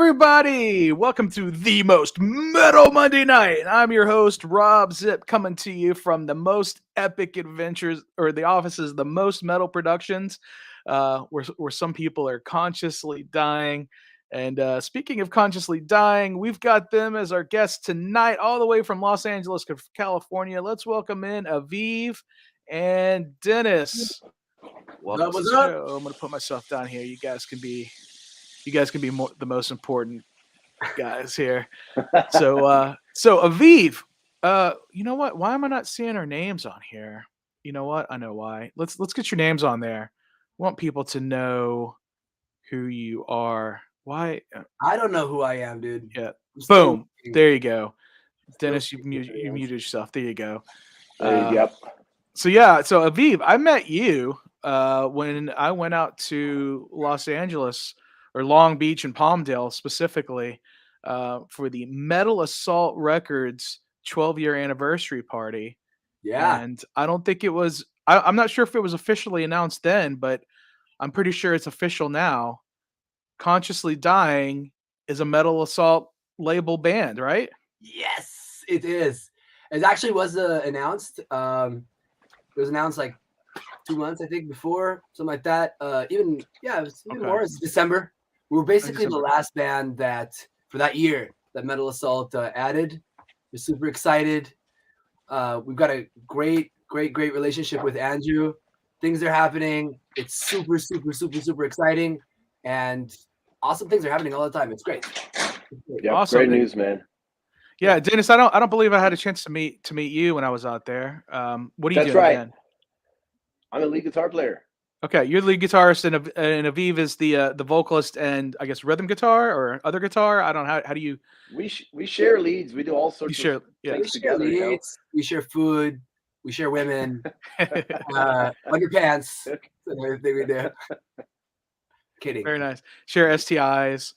everybody? Welcome to the most metal Monday night. I'm your host, Robb Zipp, coming to you from the most epic adventures, or the offices, the most metal productions, where some people are consciously dying. And speaking of consciously dying, we've got them as our guests tonight, all the way from Los Angeles, California. Let's welcome in Aviv and Dennis. Welcome to the show. I'm going to put myself down here. You guys can be the most important guys here. So Aviv, you know what? Why am I not seeing our names on here? You know what? I know why. Let's get your names on there. We want people to know who you are. Why? I don't know who I am, dude. Yeah. Boom. There you go. Dennis, you muted yourself. There you go. Yep. So Aviv, I met you when I went out to Los Angeles or Long Beach and Palmdale specifically for the Metal Assault Records 12-year anniversary party. Yeah. And I don't think it was, I'm not sure if it was officially announced then, but I'm pretty sure it's official now. Consciously Dying is a Metal Assault label band, right? Yes, it is. It actually was announced. It was announced like 2 months, I think, before, something like that. It was even more. It's December. We were basically the last band that for that year that Metal Assault added. We're super excited. We've got a great relationship with Andrew. Things are happening. It's super exciting, and awesome things are happening all the time. It's great. Yeah, awesome. Great news, man. Yeah, Dennis, I don't believe I had a chance to meet you when I was out there. What are you doing? That's right. Again? I'm a lead guitar player. Okay, you're the lead guitarist, and Aviv is the vocalist and I guess rhythm guitar or other guitar. I don't know how do you. We share leads. We do all sorts of things together. Leads, you know? We share food. We share women. Underpants. Everything we do. Kidding. Very nice. Share STIs.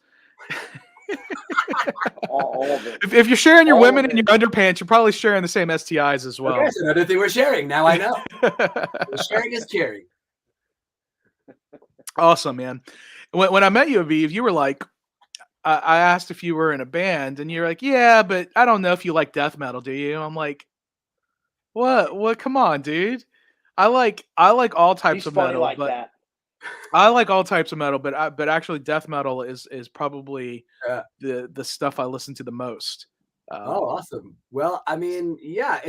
all of it. If you're sharing your women and your underpants, you're probably sharing the same STIs as well. Okay, that's another thing we're sharing. Now I know. Sharing is caring. Awesome, man. When I met you, Aviv, you were like, I asked if you were in a band, and you're like, yeah, but I don't know if you like death metal, do you? I'm like, what? Come on, dude. I like all types of metal, like but that. I like all types of metal, but actually death metal is probably the stuff I listen to the most. Awesome. Well, I mean, yeah,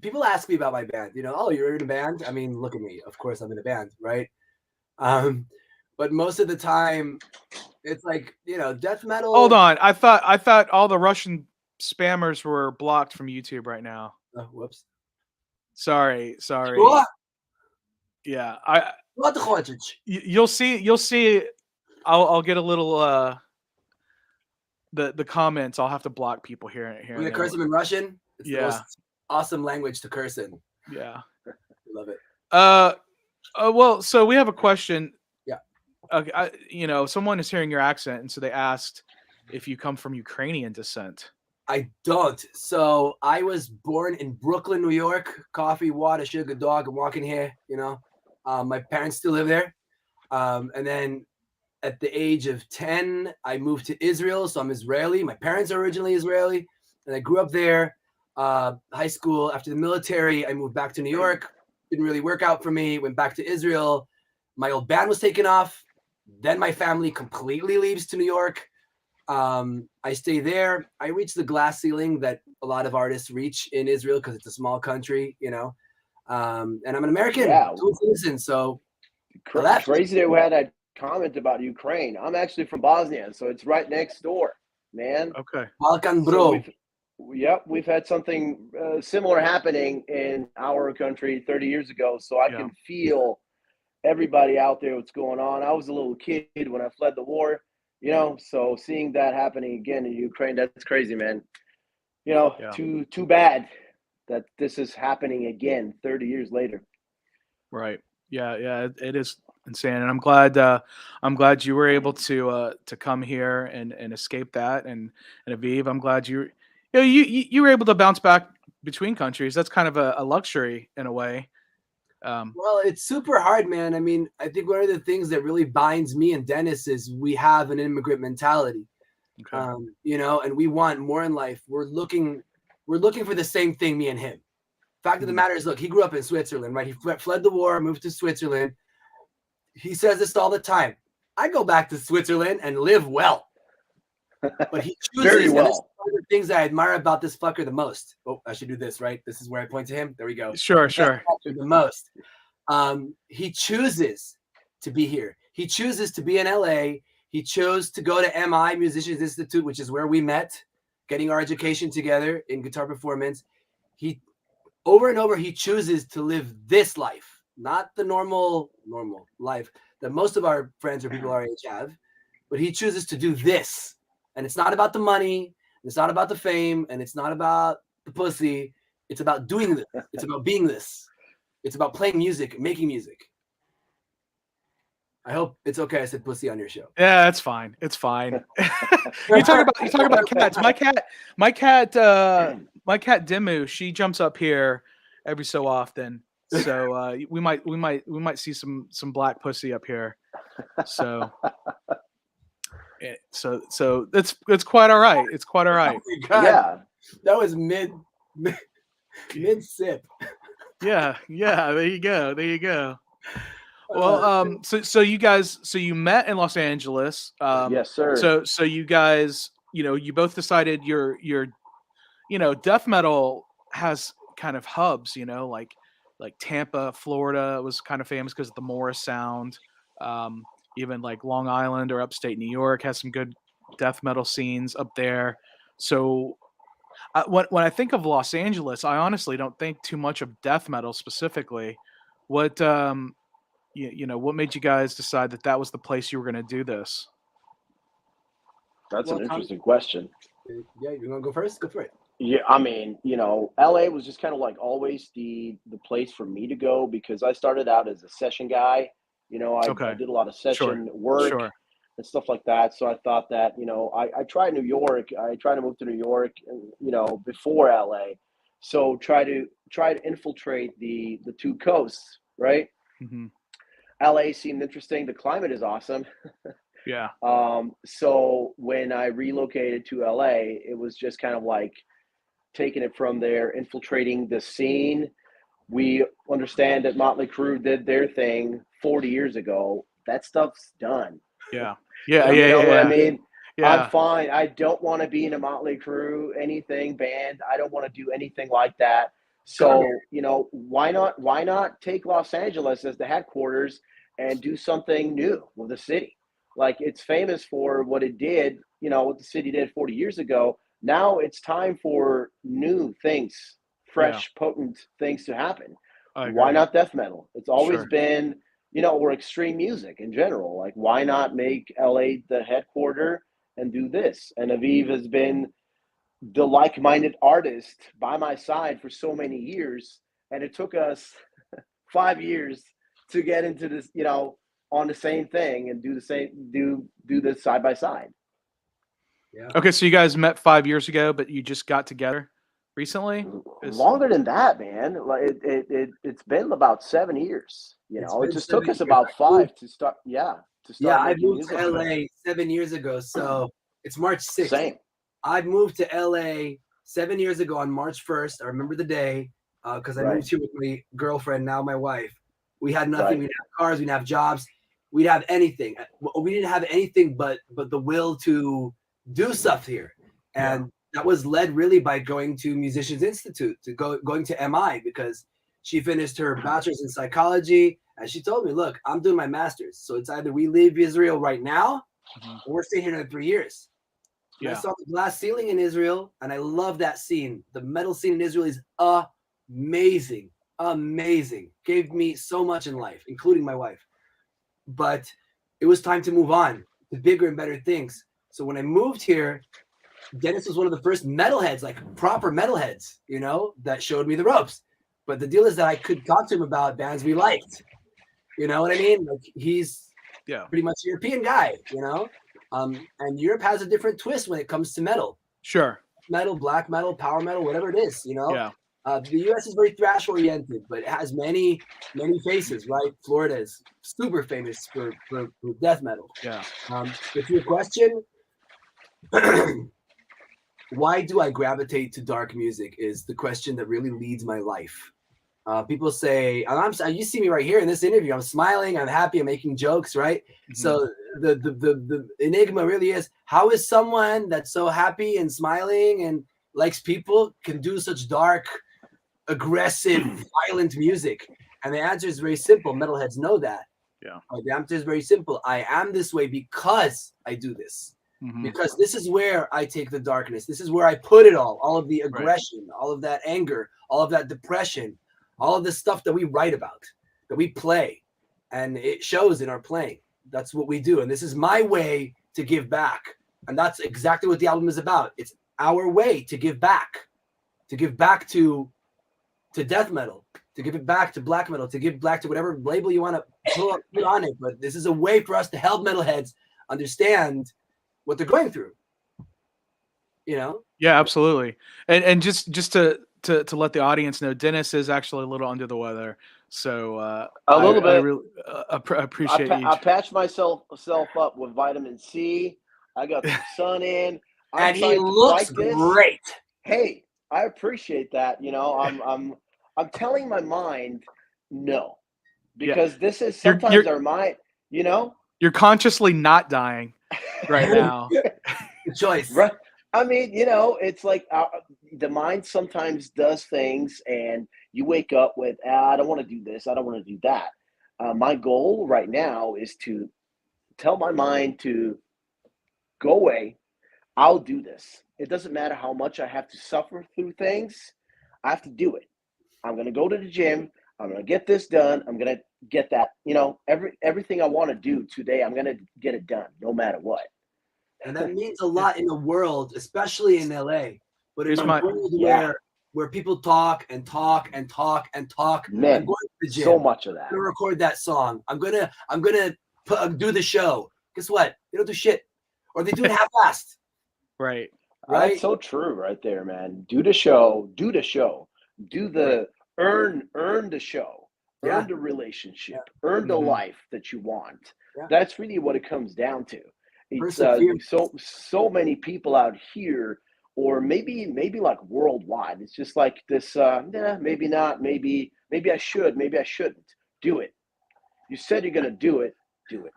people ask me about my band, oh, you're in a band? I mean, look at me. Of course I'm in a band, right? But most of the time it's like, death metal. Hold on. I thought all the Russian spammers were blocked from YouTube right now. Oh, whoops. Sorry. What? Yeah, you'll see. I'll get a little the comments. I'll have to block people here. When they curse them in Russian, it's the most awesome language to curse in. Yeah, love it. Well, so we have a question. Yeah. Someone is hearing your accent, and so they asked if you come from Ukrainian descent. I don't. So I was born in Brooklyn, New York. Coffee, water, sugar, dog. I'm walking here. My parents still live there. And then at the age of 10, I moved to Israel. So I'm Israeli. My parents are originally Israeli. And I grew up there. High school. After the military, I moved back to New York. Didn't really work out for me. Went back to Israel. My old band was taken off. Then my family completely leaves to New York. I stay there. I reach the glass ceiling that a lot of artists reach in Israel because it's a small country, and I'm an American, dual citizen. So crazy that we had that comment about Ukraine. I'm actually from Bosnia, so it's right next door, man. Okay. Balkan bro. So we've had something similar happening in our country 30 years ago. So I can feel everybody out there, what's going on. I was a little kid when I fled the war. So seeing that happening again in Ukraine, that's crazy, man. Too bad that this is happening again 30 years later. Right. Yeah, it is insane, and I'm glad you were able to come here and escape that. And Aviv, I'm glad you were able to bounce back between countries. That's kind of a luxury in a way. Well, it's super hard, man. I mean, I think one of the things that really binds me and Dennis is we have an immigrant mentality. Okay. You know, and we want more in life. We're looking for the same thing, me and him. Fact of the matter is, look, he grew up in Switzerland, right? He fled the war, moved to Switzerland. He says this all the time. I go back to Switzerland and live well. But he chooses, very well. And this is one of the things I admire about this fucker the most. Oh, I should do this, right? This is where I point to him. There we go. Sure. The most. He chooses to be here. He chooses to be in LA. He chose to go to MI Musicians Institute, which is where we met, getting our education together in guitar performance. He over and over, he chooses to live this life, not the normal life that most of our friends or people our age have, but he chooses to do this. And it's not about the money, it's not about the fame, and it's not about the pussy. It's about doing this. It's about being this. It's about playing music, making music. I hope it's okay. I said pussy on your show. Yeah, it's fine. It's fine. you talk about cats. My cat Dimu, she jumps up here every so often. So we might see some black pussy up here. So it's quite all right. It's quite all right. Oh my God. Yeah, that was mid sip. Yeah. There you go. Well, so you met in Los Angeles. yes, sir. So you guys, you both decided your death metal has kind of hubs, like Tampa, Florida was kind of famous because of the Morris sound. Even like Long Island or upstate New York has some good death metal scenes up there. So when I think of Los Angeles, I honestly don't think too much of death metal specifically. What what made you guys decide that was the place you were going to do this? That's an interesting question. Yeah, you want to go first? Go for it. Yeah, I mean, LA was just kind of like always the place for me to go because I started out as a session guy. I did a lot of session work and stuff like that. So I thought that, I tried New York. I tried to move to New York, before LA. So try to infiltrate the two coasts, right? Mm-hmm. LA seemed interesting. The climate is awesome. Yeah. So when I relocated to LA, it was just kind of like taking it from there, infiltrating the scene. We understand that Motley Crue did their thing 40 years ago. That stuff's done. Yeah. You know what I mean? Yeah. I'm fine. I don't want to be in a Motley Crue band. I don't want to do anything like that. So, why not take Los Angeles as the headquarters and do something new with the city? Like, it's famous for what it did, what the city did 40 years ago. Now it's time for new things, fresh, potent things to happen. Why not death metal? It's always been, or extreme music in general. Like, why not make LA the headquarter and do this? And Aviv has been the like-minded artist by my side for so many years, and it took us 5 years to get into this, on the same thing and do this side by side. Yeah. Okay, so you guys met 5 years ago, but you just got together recently? Longer than that, man. Like it's been about 7 years. It just took us about 5 to start. Yeah, I moved to LA 7 years ago, so it's March 6th. Same. I moved to LA 7 years ago on March 1st. I remember the day because I moved here with my girlfriend, now my wife. We had nothing. We didn't have cars. We didn't have jobs. We didn't have anything. We didn't have anything but the will to do stuff here. And that was led really by going to Musicians Institute, going to MI, because she finished her bachelor's in psychology. And she told me, look, I'm doing my master's. So it's either we leave Israel right now or we're staying here another 3 years. Yeah. I saw the glass ceiling in Israel, and I love that scene. The metal scene in Israel is amazing. Amazing. Gave me so much in life, including my wife. But it was time to move on to bigger and better things. So when I moved here, Dennis was one of the first metalheads, like proper metalheads, that showed me the ropes. But the deal is that I could talk to him about bands we liked. You know what I mean? Like, he's pretty much a European guy, and Europe has a different twist when it comes to metal. Sure. Metal, black metal, power metal, whatever it is, Yeah. The U.S. is very thrash oriented, but it has many, many faces, right? Florida is super famous for death metal. Yeah. If your question, Why do I gravitate to dark music is the question that really leads my life. People say, you see me right here in this interview. I'm smiling. I'm happy. I'm making jokes, right? Mm-hmm. So the enigma really is, how is someone that's so happy and smiling and likes people can do such dark, aggressive, violent music? And the answer is very simple. Metalheads know that. Yeah. The answer is very simple. I am this way because I do this. Mm-hmm. Because this is where I take the darkness. This is where I put it all of the aggression, all of that anger, all of that depression, all of the stuff that we write about, that we play, and it shows in our playing. That's what we do. And this is my way to give back. And that's exactly what the album is about. It's our way to give back to death metal, to give it back to black metal, to give back to whatever label you want to put on it. But this is a way for us to help metalheads understand what they're going through. You know? Yeah, absolutely. And just to let the audience know, Dennis is actually a little under the weather. So a little bit. I really appreciate you. I patched myself up with vitamin C. I got the sun in. And he looks great. Hey, I appreciate that. You know, I'm telling my mind no, because this is sometimes our mind. You know, you're consciously not dying right now. Good choice. Right. I mean, you know, it's like the mind sometimes does things, and you wake up with, I don't want to do this. I don't want to do that. My goal right now is to tell my mind to go away. I'll do this. It doesn't matter how much I have to suffer through things. I have to do it. I'm going to go to the gym. I'm going to get this done. I'm going to get that, you know, everything I want to do today, I'm going to get it done no matter what. And that means a lot in the world, especially in LA. But in a world where people talk and talk and talk and talk. Man, I'm going to the gym. So much of that. I'm gonna record that song. I'm gonna do the show. Guess what? They don't do shit, or they do it half-assed. Right. That's so true, right there, man. Do the show. Do the show. Do the earn the show. Earn the relationship. Earn the life that you want. Yeah. That's really what it comes down to. It's so many people out here, or maybe like worldwide. It's just like this. Maybe not. Maybe I should. Maybe I shouldn't. Do it. You said you're gonna do it. Do it.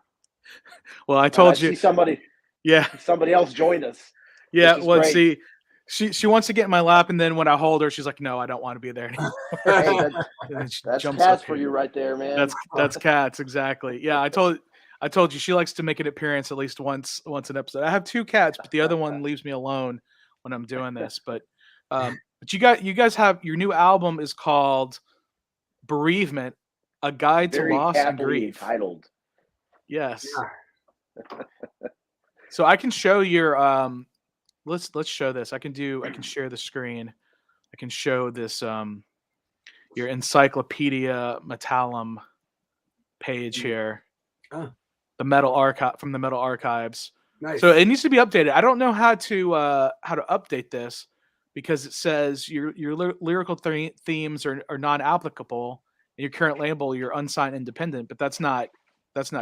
Well, I told you. See somebody. Yeah. Somebody else joined us. Yeah. Well, great. See, she wants to get in my lap, and then when I hold her, she's like, "No, I don't want to be there anymore." Hey, that's cats for you right there, man. That's cats, exactly. Yeah, I told you she likes to make an appearance at least once an episode. I have 2 cats, but the other one leaves me alone when I'm doing this. But you guys have your new album is called Bereavement, A Guide to Loss and Grief. Titled. Yes. Yeah. So I can show your let's show this. I can share the screen. I can show this your Encyclopedia Metallum page here. Oh. The metal archive from the Metal Archives. Nice. So it needs to be updated. I don't know how to update this because it says your lyrical themes are non-applicable. And your current label, you're unsigned independent, but that's not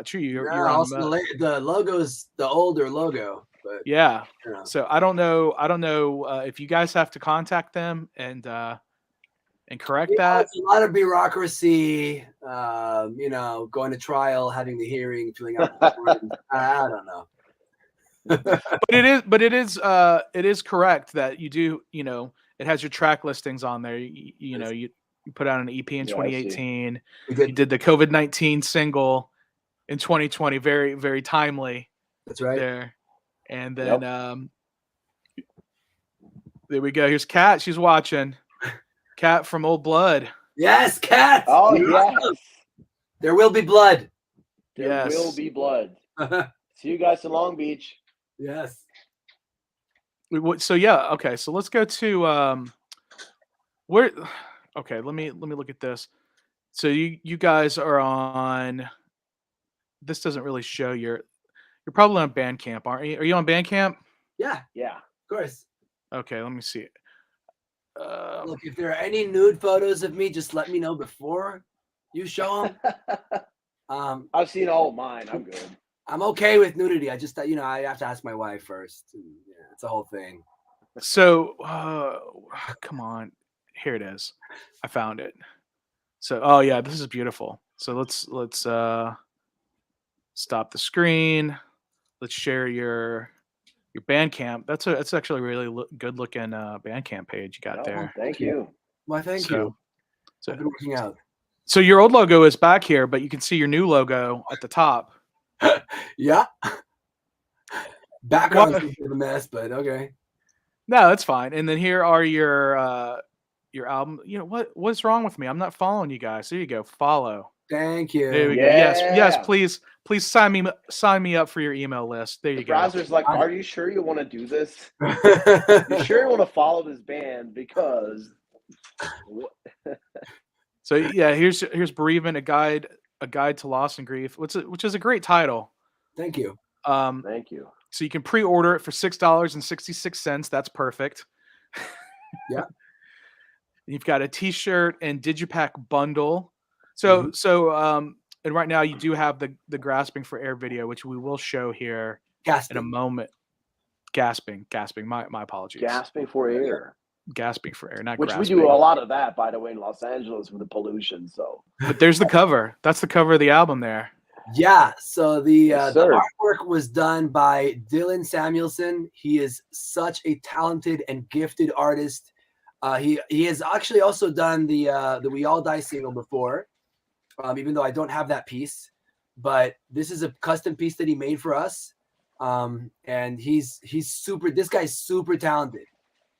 true. You're also the logo's the older logo. But, yeah. So I don't know if you guys have to contact them and correct that. It's a lot of bureaucracy, going to trial, having the hearing, filling out the forms. I don't know. But it is correct that you do, it has your track listings on there. You put out an EP in 2018. You did the COVID-19 single in 2020, very, very timely. That's right. There. And then there we go. Here's Kat. She's watching. Kat from Old Blood. Yes, Kat. Oh, yes. There will be blood. There will be blood. See you guys in Long Beach. Yes. So yeah, okay. So let's go to where. Okay, let me look at this. So you guys are on. This doesn't really show you're probably on Bandcamp, aren't you? Are you on Bandcamp? Yeah. Yeah. Of course. Okay, let me see. Look, if there are any nude photos of me, just let me know before you show them. I've seen all of mine. I'm good. I'm okay with nudity. I just, I have to ask my wife first. It's a whole thing. So, come on. Here it is. I found it. So, oh yeah, this is beautiful. So let's stop the screen. Let's share your Bandcamp. That's actually a really good looking Bandcamp page you got there. Thank you. Well, thank you. So, I've been working out. So your old logo is back here, but you can see your new logo at the top. Yeah. Background's a mess, but okay. No, that's fine. And then here are your album. You know what's wrong with me? I'm not following you guys. There you go. Follow. Thank you. There we go. Yes, please sign me up for your email list. There you go. Browser's like, are you sure you want to do this? You sure you want to follow this band? Because so yeah, here's Bereavement, a guide to loss and grief, which is a great title. Thank you. Thank you. So you can pre-order it for $6.66. That's perfect. Yeah. You've got a T-shirt and Digipack bundle. So and right now you do have the Grasping for Air video, which we will show here in a moment. Gasping. My apologies. Gasping for air. Gasping for air, not which grasping. We do a lot of that, by the way, in Los Angeles with the pollution. So, but there's the cover. That's the cover of the album there. Yeah. So the artwork was done by Dylan Samuelson. He is such a talented and gifted artist. He has actually also done the We All Die single before, even though I don't have that piece. But this is a custom piece that he made for us, and he's super. This guy's super talented.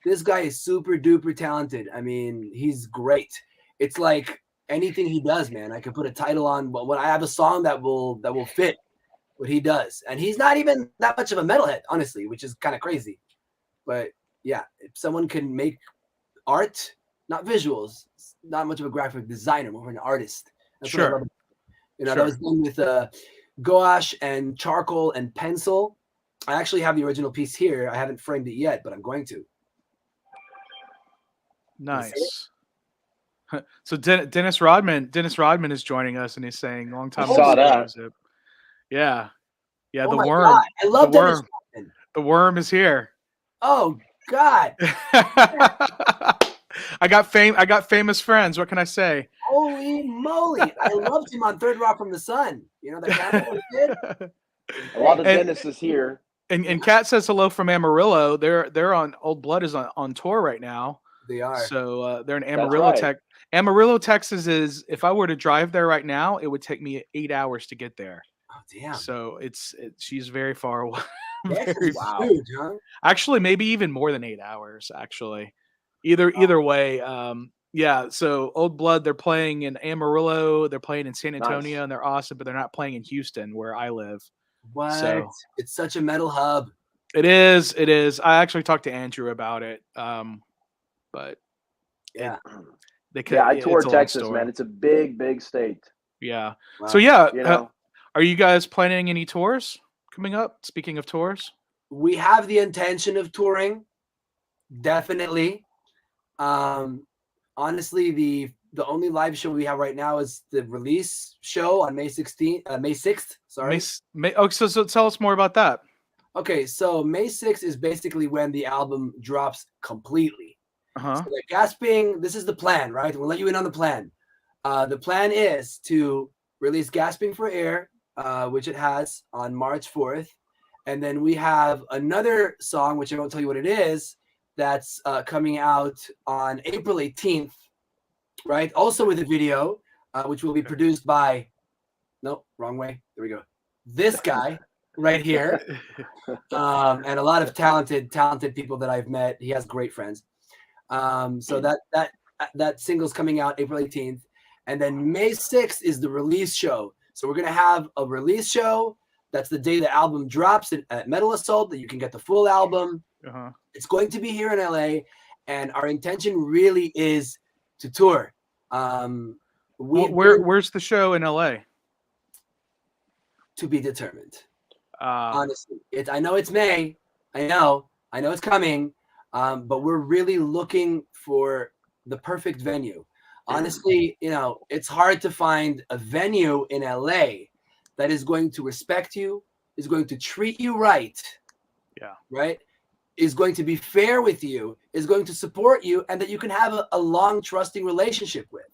This guy is super duper talented. I mean, he's great. It's like anything he does, man. I could put a title on, but when I have a song that will fit what he does, and he's not even that much of a metalhead, honestly, which is kind of crazy. But yeah, if someone can make art, not visuals, not much of a graphic designer, more of an artist. That's what I love. That was done with gouache and charcoal and pencil. I actually have the original piece here. I haven't framed it yet, but I'm going to. Nice. So Dennis Rodman is joining us, and he's saying, "Long time." I saw that. Yeah. Oh the my worm. God. I love the Dennis worm. Rodman. The worm is here. Oh God. I got famous friends. What can I say? Holy moly! I loved him on Third Rock from the Sun. You know that camera did. A lot of Dennis is here. And Kat says hello from Amarillo. They're on Old Blood is on tour right now. They are. So they're in Amarillo, Texas. Amarillo, Texas is, if I were to drive there right now, it would take me 8 hours to get there. Oh damn! So she's very far away. Wow. Huge, huh? Actually, maybe even more than 8 hours. Actually, either way. Yeah. So Old Blood, they're playing in Amarillo, they're playing in San Antonio, and they're awesome, but they're not playing in Houston, where I live. What? So, it's such a metal hub. It is. I actually talked to Andrew about it. But yeah, I toured Texas, man. It's a big state. Yeah. Wow. So yeah, are you guys planning any tours coming up? Speaking of tours, we have the intention of touring. Definitely. Honestly, the only live show we have right now is the release show on May 6th. Sorry. So tell us more about that. Okay, so May 6th is basically when the album drops completely. Uh-huh. So Gasping, this is the plan, right? We'll let you in on the plan. The plan is to release Gasping for Air, which it has on March 4th. And then we have another song, which I won't tell you what it is, that's coming out on April 18th, right? Also with a video, which will be produced by, nope, wrong way. There we go. This guy right here. And a lot of talented people that I've met. He has great friends. So that single's coming out April 18th, and then May 6th is the release show. So we're gonna have a release show. That's the day the album drops at Metal Assault, that you can get the full album. Uh-huh. It's going to be here in LA, and our intention really is to tour. Where's the show in LA? To be determined. Honestly, I know it's May. I know it's coming. But we're really looking for the perfect venue. Honestly, it's hard to find a venue in LA that is going to respect you, is going to treat you right. Yeah. Right. is going to be fair with you, is going to support you, and that you can have a long, trusting relationship with.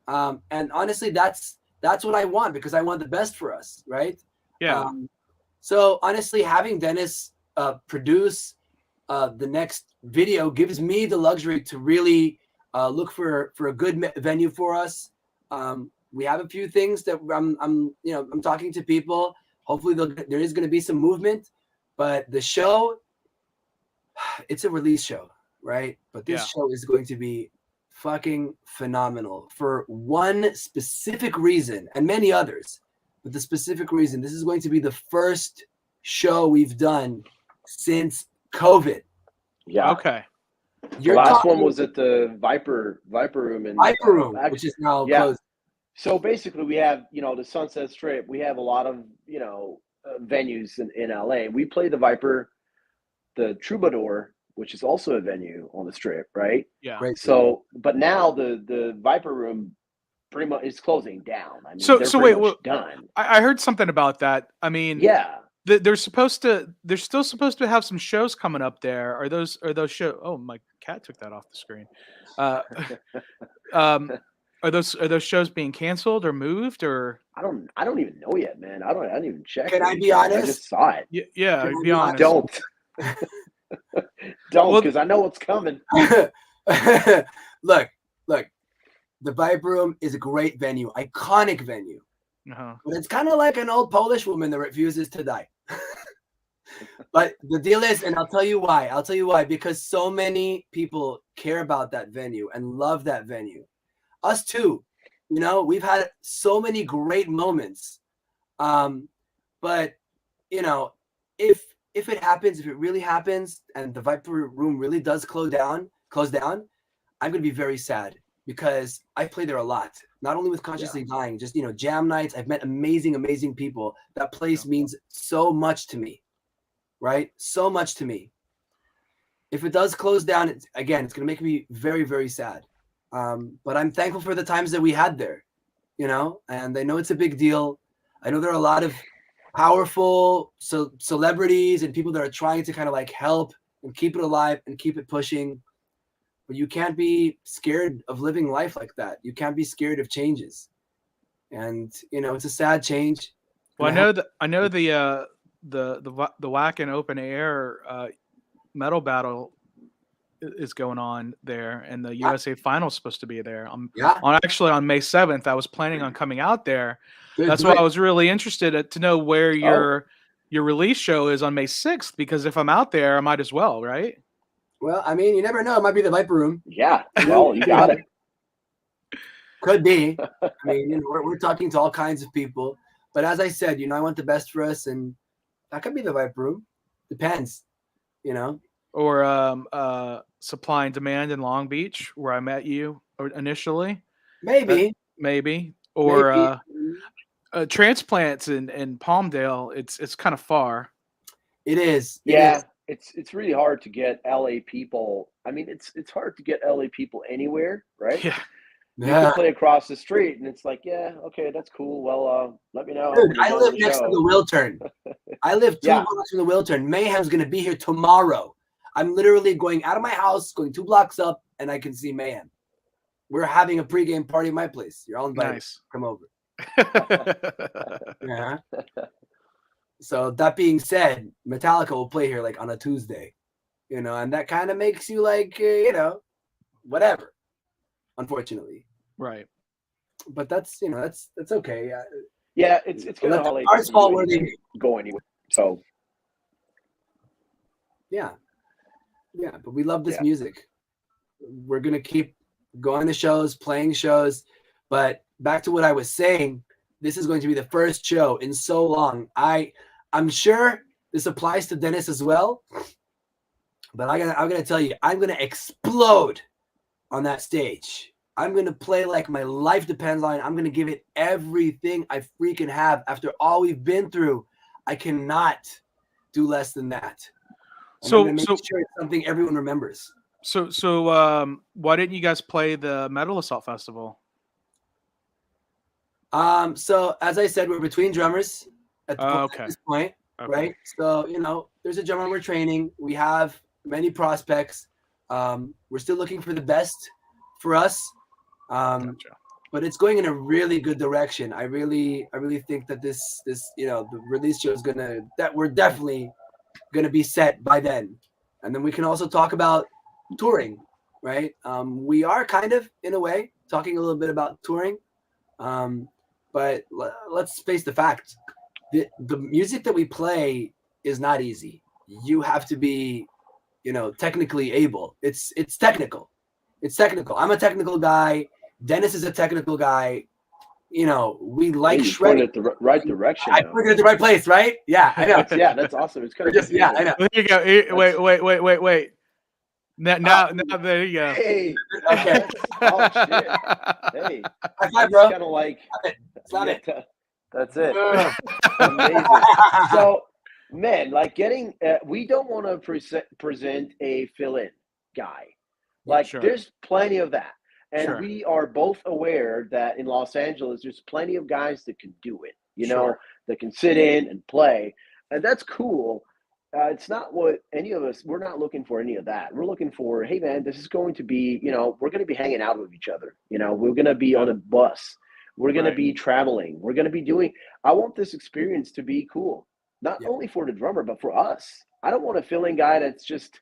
And honestly, that's what I want, because I want the best for us, right? Yeah. So honestly, having Dennis produce the next video gives me the luxury to really look for a good venue for us. We have a few things that I'm talking to people. Hopefully there is going to be some movement, but the show, it's a release show, right? But this show is going to be fucking phenomenal for one specific reason, and many others, but the specific reason, this is going to be the first show we've done since COVID. Yeah. Okay. The last one was at the Viper Room in Viper Room, which is now closed. So basically, we have the Sunset Strip. We have a lot of venues in LA. We play the Viper, the Troubadour, which is also a venue on the Strip, right? Yeah. Great. So, but now the Viper Room pretty much is closing down. I mean, So wait, done. I heard something about that. I mean, yeah. They're still supposed to have some shows coming up there. Are those shows? Oh, my cat took that off the screen. Are those shows being canceled or moved, or? I don't even know yet, man. I didn't even check. Can I be honest? I just saw it. Yeah, be honest. Don't. Don't, because I know what's coming. Look. The Vibe Room is a great venue, iconic venue. Uh-huh. But it's kind of like an old Polish woman that refuses to die. But the deal is, and I'll tell you why, because so many people care about that venue and love that venue. Us too. We've had so many great moments. But if it happens, if it really happens, and the Viper Room really does close down, I'm gonna be very sad, because I play there a lot. Not only with Consciously Dying, just jam nights. I've met amazing people. That place means so much to me, right? So much to me. If it does close down, it's gonna make me very, very sad. But I'm thankful for the times that we had there, and I know it's a big deal. I know there are a lot of powerful celebrities and people that are trying to kind of like help and keep it alive and keep it pushing. But you can't be scared of living life like that. You can't be scared of changes. And it's a sad change. Well, I know the Whack and Open Air metal battle is going on there, and the USA Final's supposed to be there. On May 7th, I was planning on coming out there. That's why I was really interested to know where your release show is on May 6th, because if I'm out there, I might as well, right? Well, I mean, you never know. It might be the Viper Room. Yeah. Well, you got it. Could be. I mean, we're talking to all kinds of people. But as I said, I want the best for us, and that could be the Viper Room. Depends, Or Supply and Demand in Long Beach, where I met you initially. Maybe. Or Transplants in Palmdale. It's kind of far. It is. Yeah. It's really hard to get LA people. I mean, it's hard to get LA people anywhere, right? Yeah. You can play across the street, and it's like, yeah, okay, that's cool. Well, let me know. Dude, I live next to the Wiltern. I live 2 blocks from the Wiltern. Mayhem's going to be here tomorrow. I'm literally going out of my house, going 2 blocks up, and I can see Mayhem. We're having a pregame party at my place. You're all invited. Nice. Come over. Yeah. So that being said, Metallica will play here like on a Tuesday, and that kind of makes you like, whatever, unfortunately. Right. But that's okay. Yeah, it's kind of our fault where they go anywhere. So. Yeah. But we love this music. We're going to keep going to shows, playing shows. But back to what I was saying, this is going to be the first show in so long. I'm sure this applies to Dennis as well. But I'm going to tell you, I'm going to explode on that stage. I'm going to play like my life depends on it. I'm going to give it everything I freaking have. After all we've been through, I cannot do less than that. So make sure it's something everyone remembers. So why didn't you guys play the Metal Assault Festival? So as I said, we're between drummers at this point, okay. Right? So there's a drummer we're training. We have many prospects. We're still looking for the best for us. Gotcha. But it's going in a really good direction. I really think that this the release show is we're definitely gonna be set by then, and then we can also talk about touring, right? We are kind of in a way talking a little bit about touring, but let's face the fact: the music that we play is not easy. You have to be, technically able. It's technical. It's technical. I'm a technical guy. Dennis is a technical guy. We like shredding. Pointed the right direction. I put it in the right place, right? Yeah, I know. Yeah, that's awesome. It's kind of just, yeah, I know. There you go. Wait. Now, there you go. Hey, okay. Oh shit. Hey, High five, bro. Kind of like Slap it. That's it. Amazing. So, man, like getting, we don't want to present a fill-in guy. Like, Sure. There's plenty of that. And Sure. we are both aware that in Los Angeles, there's plenty of guys that can do it, that can sit in and play. And that's cool. It's not what any of us, we're not looking for any of that. We're looking for, hey, man, this is going to be, we're going to be hanging out with each other. We're going to be on a bus. We're going to be traveling. We're going to be doing, I want this experience to be cool, not only for the drummer, but for us. I don't want a fill-in guy that's just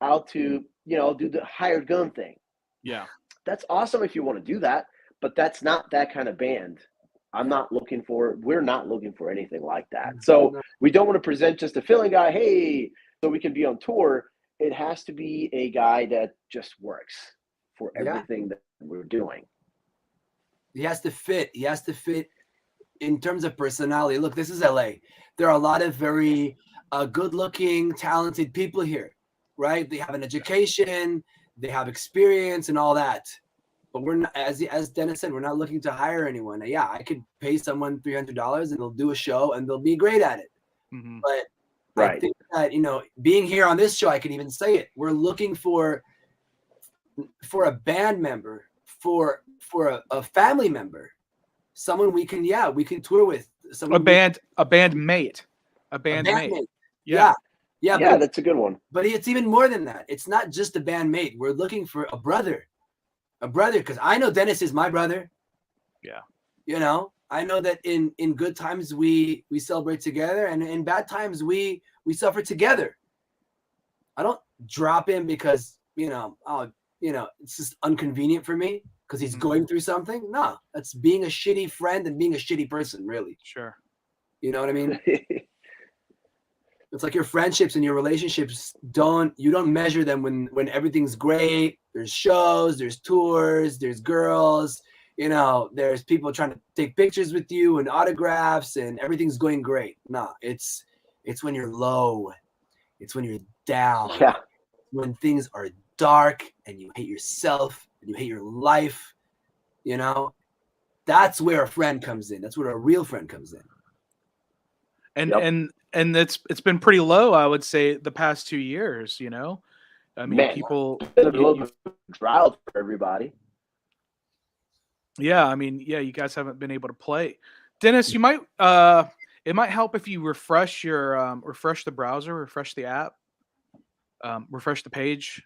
out to, do the hired gun thing. Yeah. That's awesome if you want to do that, but that's not that kind of band. we're not looking for anything like that. So we don't want to present just a fill-in guy, hey, so we can be on tour. It has to be a guy that just works for everything that we're doing. He has to fit. He has to fit in terms of personality. Look, this is LA. There are a lot of very good-looking, talented people here, right? They have an education, they have experience and all that. But we're not, as Dennis said, we're not looking to hire anyone. Yeah, I could pay someone $300 and they'll do a show and they'll be great at it. Mm-hmm. But I think that, being here on this show, I can even say it. We're looking for a band member, for a family member, someone we can tour with. A band mate. Yeah, that's a good one. But it's even more than that. It's not just a band mate. We're looking for a brother, because I know Dennis is my brother. Yeah. I know that in good times we celebrate together, and in bad times we suffer together. I don't drop him because it's just inconvenient for me because he's going through something. No, that's being a shitty friend and being a shitty person, really. Sure. You know what I mean? It's like your friendships and your relationships you don't measure them when everything's great. There's shows, there's tours, there's girls, there's people trying to take pictures with you and autographs and everything's going great. No, it's when you're low. It's when you're down. Yeah. When things are dark and you hate yourself and you hate your life, that's where a friend comes in. That's where a real friend comes in. And it's been pretty low, I would say, the past 2 years. I mean, people. It's a little bit of a drought for everybody. Yeah, I mean, you guys haven't been able to play. Dennis, you might. It might help if you refresh the browser, refresh the app, refresh the page.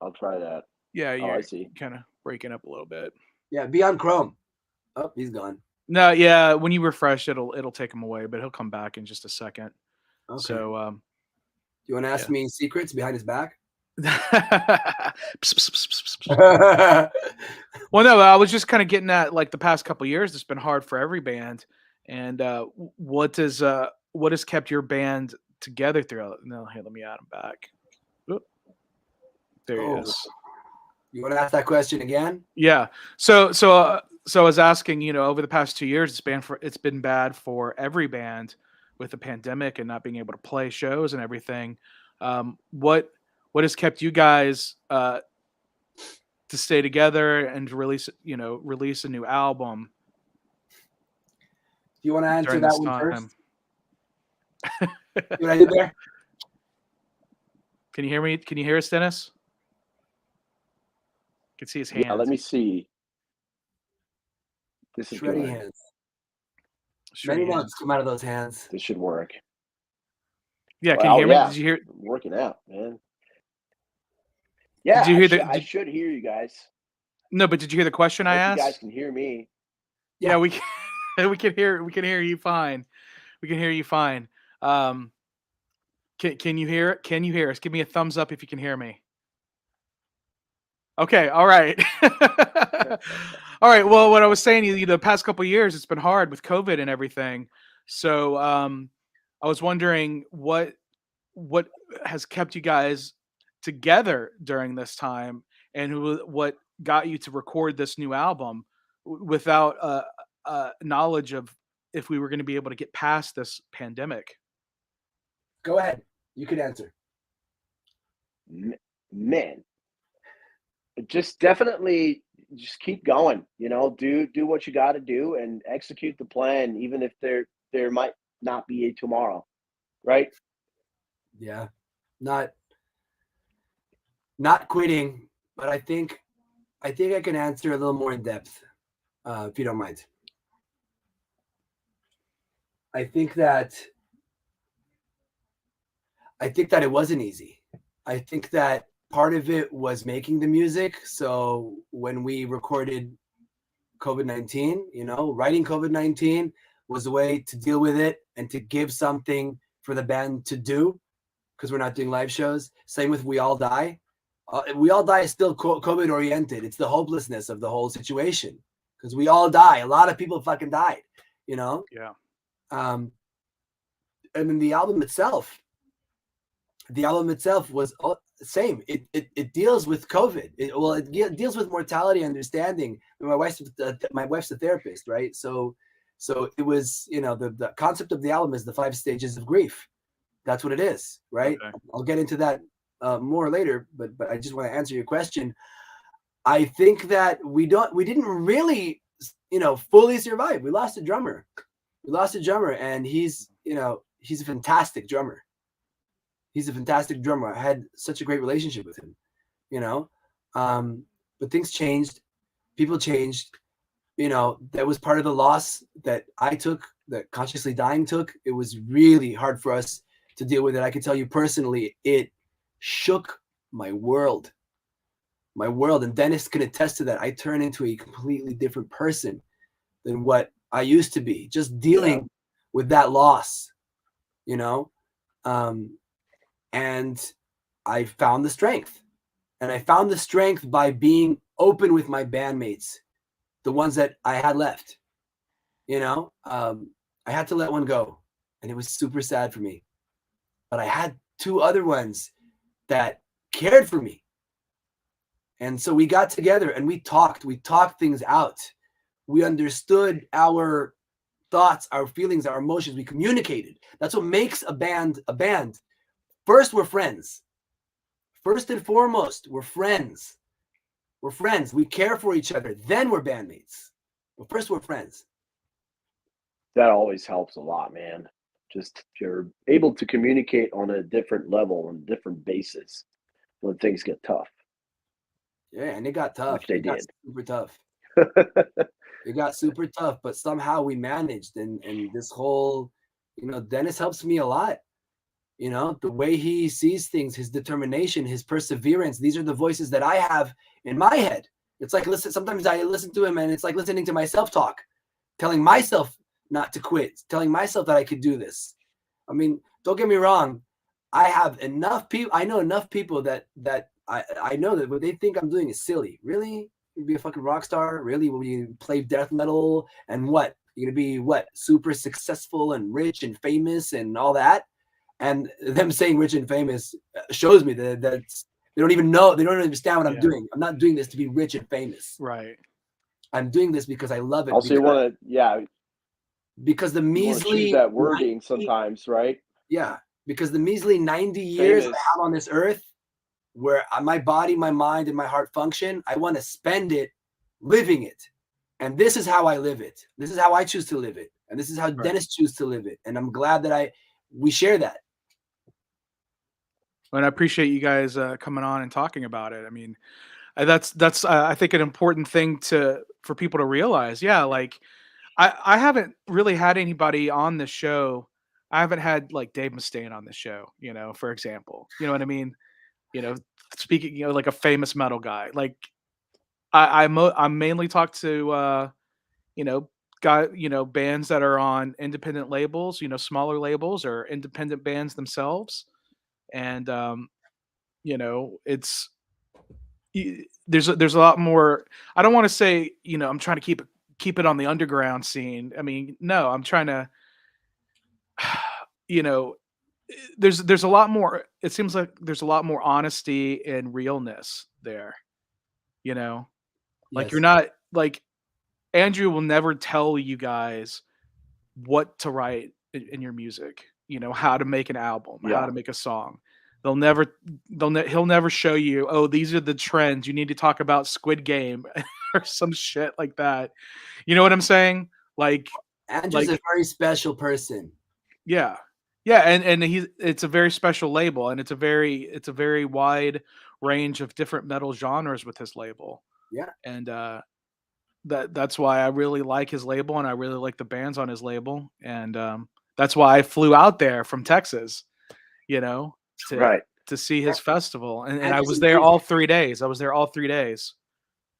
I'll try that. Yeah, I see. Kind of breaking up a little bit. Yeah, be on Chrome. Oh, he's gone. No, yeah, when you refresh, it'll take him away, but he'll come back in just a second. Okay. So, do you want to ask me secrets behind his back? Well, no, I was just kind of getting at like the past couple of years. It's been hard for every band, and what has kept your band together throughout? No, hey, let me add him back. Oop. There he is. You want to ask that question again? Yeah. So I was asking, over the past 2 years, it's been bad for every band with the pandemic and not being able to play shows and everything. What has kept you guys to stay together and to release a new album? Do you want to answer that one first? What I did there? Can you hear me? Can you hear us, Dennis? I can see his hands. Yeah, let me see. This is shreddy hands. Many notes come out of those hands. This should work. Yeah, can you hear me? Yeah. Did you hear? Working out, man. Yeah, Did you hear I should hear you guys. No, but did you hear the question I Hope you asked? guys can hear me. Yeah, we can, we can hear you fine. We can hear you fine. Um, can you hear it? Can you hear us? Give me a thumbs up if you can hear me. Okay, all right. All right. Well, what I was saying, the past couple of years, it's been hard with COVID and everything. So, I was wondering what has kept you guys together during this time, and what got you to record this new album without knowledge of if we were going to be able to get past this pandemic. Go ahead. You can answer. Man, just definitely just keep going. Do what you got to do and execute the plan, even if there might not be a tomorrow, right? Yeah, not quitting, but I think I can answer a little more in depth, if you don't mind. I think that it wasn't easy. I think that part of it was making the music. So when we recorded COVID-19, writing COVID-19 was a way to deal with it and to give something for the band to do, because we're not doing live shows. Same with We All Die. We All Die is still COVID oriented. It's the hopelessness of the whole situation, because we all die. A lot of people fucking died, Yeah. And then the album itself was same. It deals with COVID. It deals with mortality understanding. My wife's a therapist, right? So it was, the concept of the album is the 5 stages of grief. That's what it is, right? Okay. I'll get into that more later, but I just want to answer your question. I think that we didn't really, fully survive. We lost a drummer, and he's a fantastic drummer. I had such a great relationship with him, but things changed, people changed. That was part of the loss that I took, that Consciously Dying took. It was really hard for us to deal with it. I can tell you personally, it shook my world. And Dennis can attest to that. I turned into a completely different person than what I used to be, just dealing with that loss, and I found the strength. And I found the strength by being open with my bandmates, the ones that I had left. I had to let one go, and it was super sad for me. But I had 2 other ones that cared for me. And so we got together and we talked things out. We understood our thoughts, our feelings, our emotions. We communicated. That's what makes a band a band. First, we're friends. First and foremost, we're friends. We're friends. We care for each other. Then we're bandmates. But first, we're friends. That always helps a lot, man. Just you're able to communicate on a different level, on a different basis when things get tough. Yeah, and it got tough. Which they It got did. super tough. It got super tough, but somehow we managed. And this whole, Dennis helps me a lot. The way he sees things, his determination, his perseverance. These are the voices that I have in my head. It's like, sometimes I listen to him and it's like listening to my self-talk, telling myself not to quit, telling myself that I could do this. I mean, don't get me wrong. I have enough people. I know enough people that I know that what they think I'm doing is silly. Really? You'd be a fucking rock star? Really? Will you play death metal and what? You're gonna be what? Super successful and rich and famous and all that? And them saying rich and famous shows me that they don't even know. They don't understand what I'm doing. I'm not doing this to be rich and famous. Right. I'm doing this because I love it. Also, you want to, because the measly choose that wording sometimes, right? Yeah, because the measly 90 years I have on this earth, where my body, my mind, and my heart function, I want to spend it living it. And this is how I live it. This is how I choose to live it. And this is how Dennis chooses to live it. And I'm glad that we share that. And I appreciate you guys coming on and talking about it. I mean, that's I think an important thing for people to realize. Yeah, like I haven't really had anybody on the show. I haven't had like Dave Mustaine on the show, for example. You know what I mean? you know, speaking, like a famous metal guy. Like I mainly talk to you know, bands that are on independent labels, smaller labels or independent bands themselves. And it's there's a lot more. I don't want to say, I'm trying to keep it on the underground scene. I mean, no, I'm trying to you know, there's a lot more. It seems like there's a lot more honesty and realness there, you know? Like you're Yes. not like Andrew will never tell you guys what to write in your music, how to make an album, how Yeah. to make a song. He'll never show you, oh, these are the trends. You need to talk about Squid Game or some shit like that. You know what I'm saying? Andrew's a very special person. Yeah. Yeah, and it's a very special label, and it's a very wide range of different metal genres with his label. Yeah. And that's why I really like his label, and I really like the bands on his label, and that's why I flew out there from Texas, to Right. to see his festival, and I Andrew's was there amazing. all 3 days. I was there all 3 days.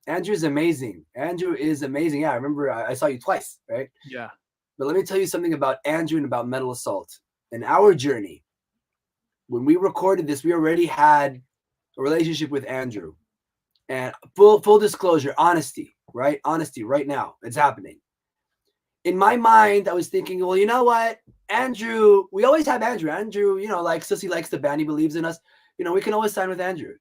Andrew's amazing. Andrew is amazing. Yeah, I remember I saw you twice, right? Yeah. But let me tell you something about Andrew and about Metal Assault. In our journey, when we recorded this, we already had a relationship with Andrew. And full disclosure, honesty, right? Honesty right now. It's happening. In my mind, I was thinking, well, you know what? Andrew, we always have Andrew. Andrew, likes us. He likes the band. He believes in us. We can always sign with Andrew,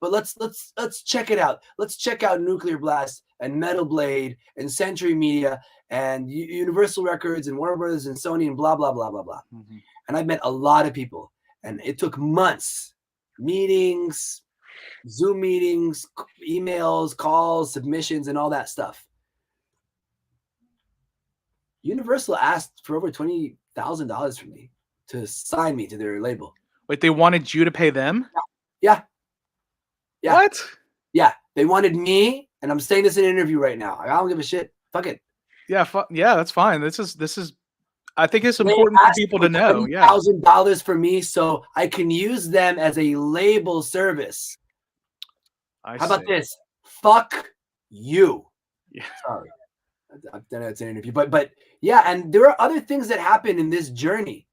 But let's check it out. Let's check out Nuclear Blast and Metal Blade and Century Media and Universal Records and Warner Brothers and Sony and blah, blah, blah, blah, blah. Mm-hmm. And I met a lot of people. And it took months, meetings, Zoom meetings, emails, calls, submissions, and all that stuff. Universal asked for over $20,000 from me to sign me to their label. Wait, they wanted you to pay them? Yeah. What? Yeah, they wanted me, and I'm saying this in an interview right now. I don't give a shit. Fuck it. Yeah, yeah, that's fine. This is. I think it's important for people to know. Yeah, $20,000 for me, so I can use them as a label service. How about this? Fuck you. Yeah. Sorry, I know it's an interview, but yeah, and there are other things that happen in this journey,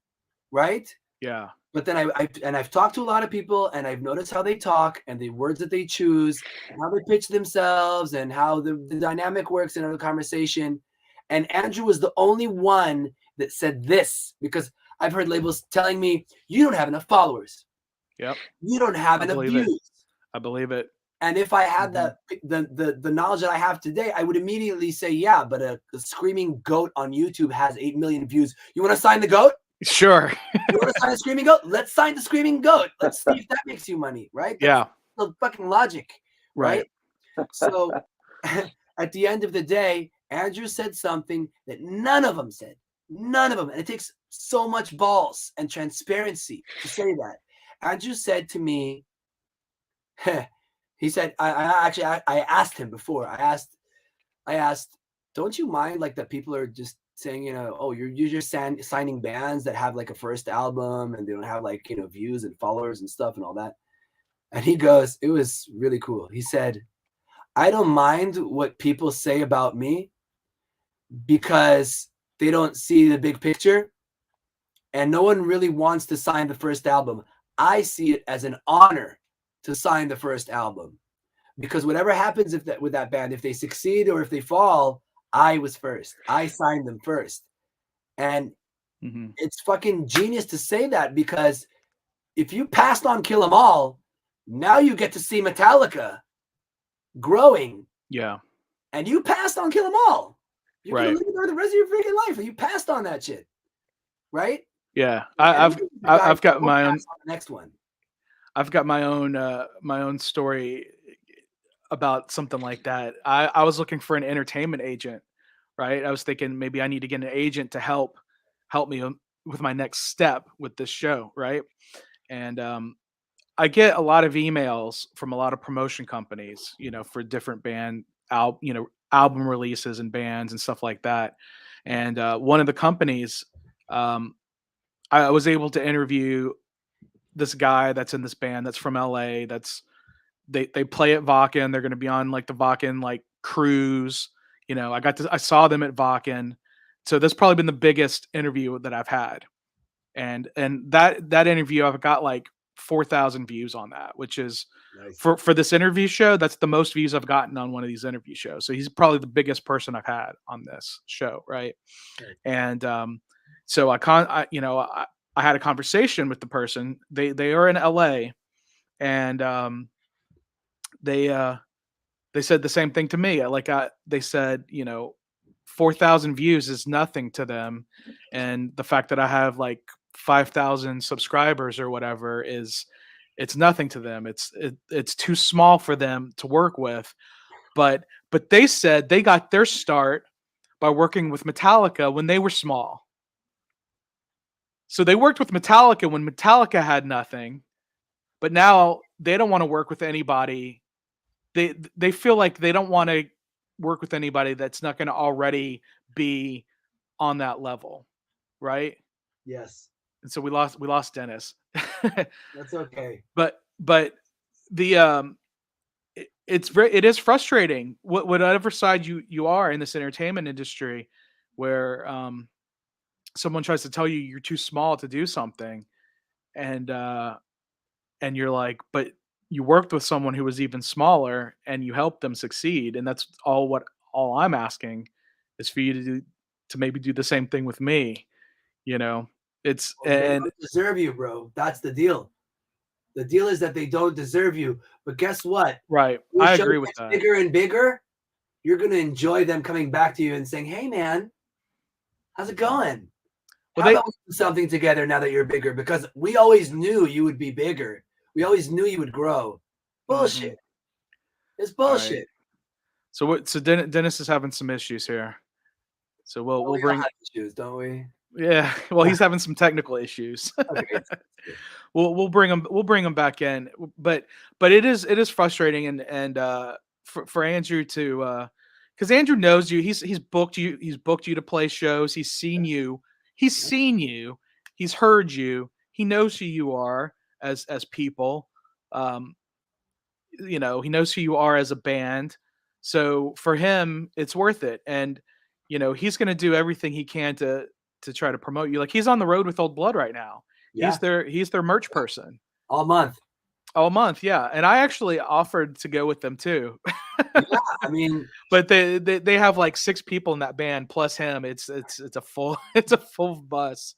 right? Yeah. But then I've talked to a lot of people, and I've noticed how they talk and the words that they choose, and how they pitch themselves, and how the dynamic works in a conversation. And Andrew was the only one that said this, because I've heard labels telling me, you don't have enough followers. Yep. You don't have enough views. I believe it. And if I had the knowledge that I have today, I would immediately say, yeah, but a screaming goat on YouTube has 8 million views. You want to sign the goat? Sure. You want to sign the screaming goat? Let's sign the screaming goat. Let's see if that makes you money, right? That's the fucking logic, right? So at the end of the day, Andrew said something that none of them said. None of them. And it takes so much balls and transparency to say that. Andrew said to me, he said, I asked him before. I asked, don't you mind like that people are just saying, oh, you're just signing bands that have like a first album and they don't have like, views and followers and stuff and all that. And he goes, it was really cool. He said, I don't mind what people say about me because they don't see the big picture and no one really wants to sign the first album. I see it as an honor to sign the first album because whatever happens with that band, if they succeed or if they fall, I was first. I signed them first. And it's fucking genius to say that because if you passed on Kill 'Em All, now you get to see Metallica growing. Yeah. And you passed on Kill 'Em All. You're going to live there the rest of your freaking life. And you passed on that shit. Right? Yeah. I've got my own next one. I've got my own story about something like that. I was looking for an entertainment agent, right? I was thinking maybe I need to get an agent to help me with my next step with this show, right? And I get a lot of emails from a lot of promotion companies, for different album releases and bands and stuff like that. And one of the companies, I was able to interview this guy that's in this band that's from LA. They play at Vakken. They're going to be on like the Vakken like cruise. I saw them at Vakken. So that's probably been the biggest interview that I've had. And that interview, I've got like 4,000 views on that, which is Nice. for this interview show. That's the most views I've gotten on one of these interview shows. So he's probably the biggest person I've had on this show. Right. Right. And, so I had a conversation with the person. They are in LA, and, they said the same thing to me. They said, 4,000 views is nothing to them. And the fact that I have like 5,000 subscribers or whatever it's nothing to them. It's too small for them to work with. But they said they got their start by working with Metallica when they were small. So they worked with Metallica when Metallica had nothing, but now they don't want to work with anybody. They feel like they don't want to work with anybody that's not going to already be on that level, right? Yes. And so we lost Dennis. That's okay. But the it is frustrating whatever side you are in this entertainment industry, where someone tries to tell you you're too small to do something, and you're like, but you worked with someone who was even smaller and you helped them succeed. And that's all I'm asking is for you to maybe do the same thing with me. It's, They and don't deserve you, bro. That's the deal. The deal is that they don't deserve you. But guess what? right. Your I show agree with gets that. bigger and bigger. You're going to enjoy them coming back to you and saying, hey, man, how's it going? Well, How about we do something together now that you're bigger? Because we always knew you would be bigger. We always knew you would grow. Bullshit. It's bullshit. Right. So Dennis is having some issues here. So we'll We all bring have issues, don't we? yeah. Well, he's having some technical issues. Okay. We'll bring him back in. But it is frustrating, and for Andrew to because Andrew knows you. He's booked you. He's booked you to play shows. He's seen you. He's seen you. He's heard you. He knows who you are as people. He knows who you are as a band. So for him, it's worth it. And he's going to do everything he can to try to promote you. Like, he's on the road with Old Blood right now. Yeah. He's their merch person All month. all month. Yeah. And I actually offered to go with them too. Yeah, I mean, But they have like 6 people in that band plus him. It's a full bus.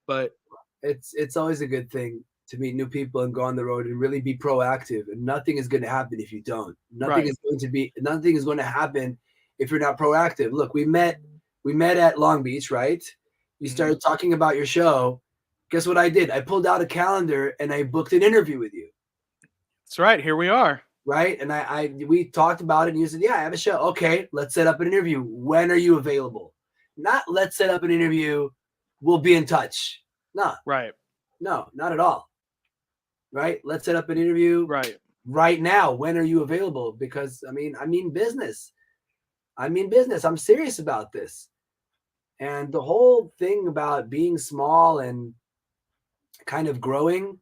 But it's always a good thing to meet new people and go on the road and really be proactive. And nothing is going to happen if you don't. Nothing is going to happen if you're not proactive. Look, we met at Long Beach, right? You started talking about your show. Guess what I did? I pulled out a calendar and I booked an interview with you. that's right. Here we are. Right. And we talked about it and you said, yeah, I have a show. Okay, let's set up an interview. When are you available? Not let's set up an interview. We'll be in touch. No. Right. No, not at all. Right. Let's set up an interview right now. When are you available? Because I mean business. I'm serious about this. And the whole thing about being small and kind of growing,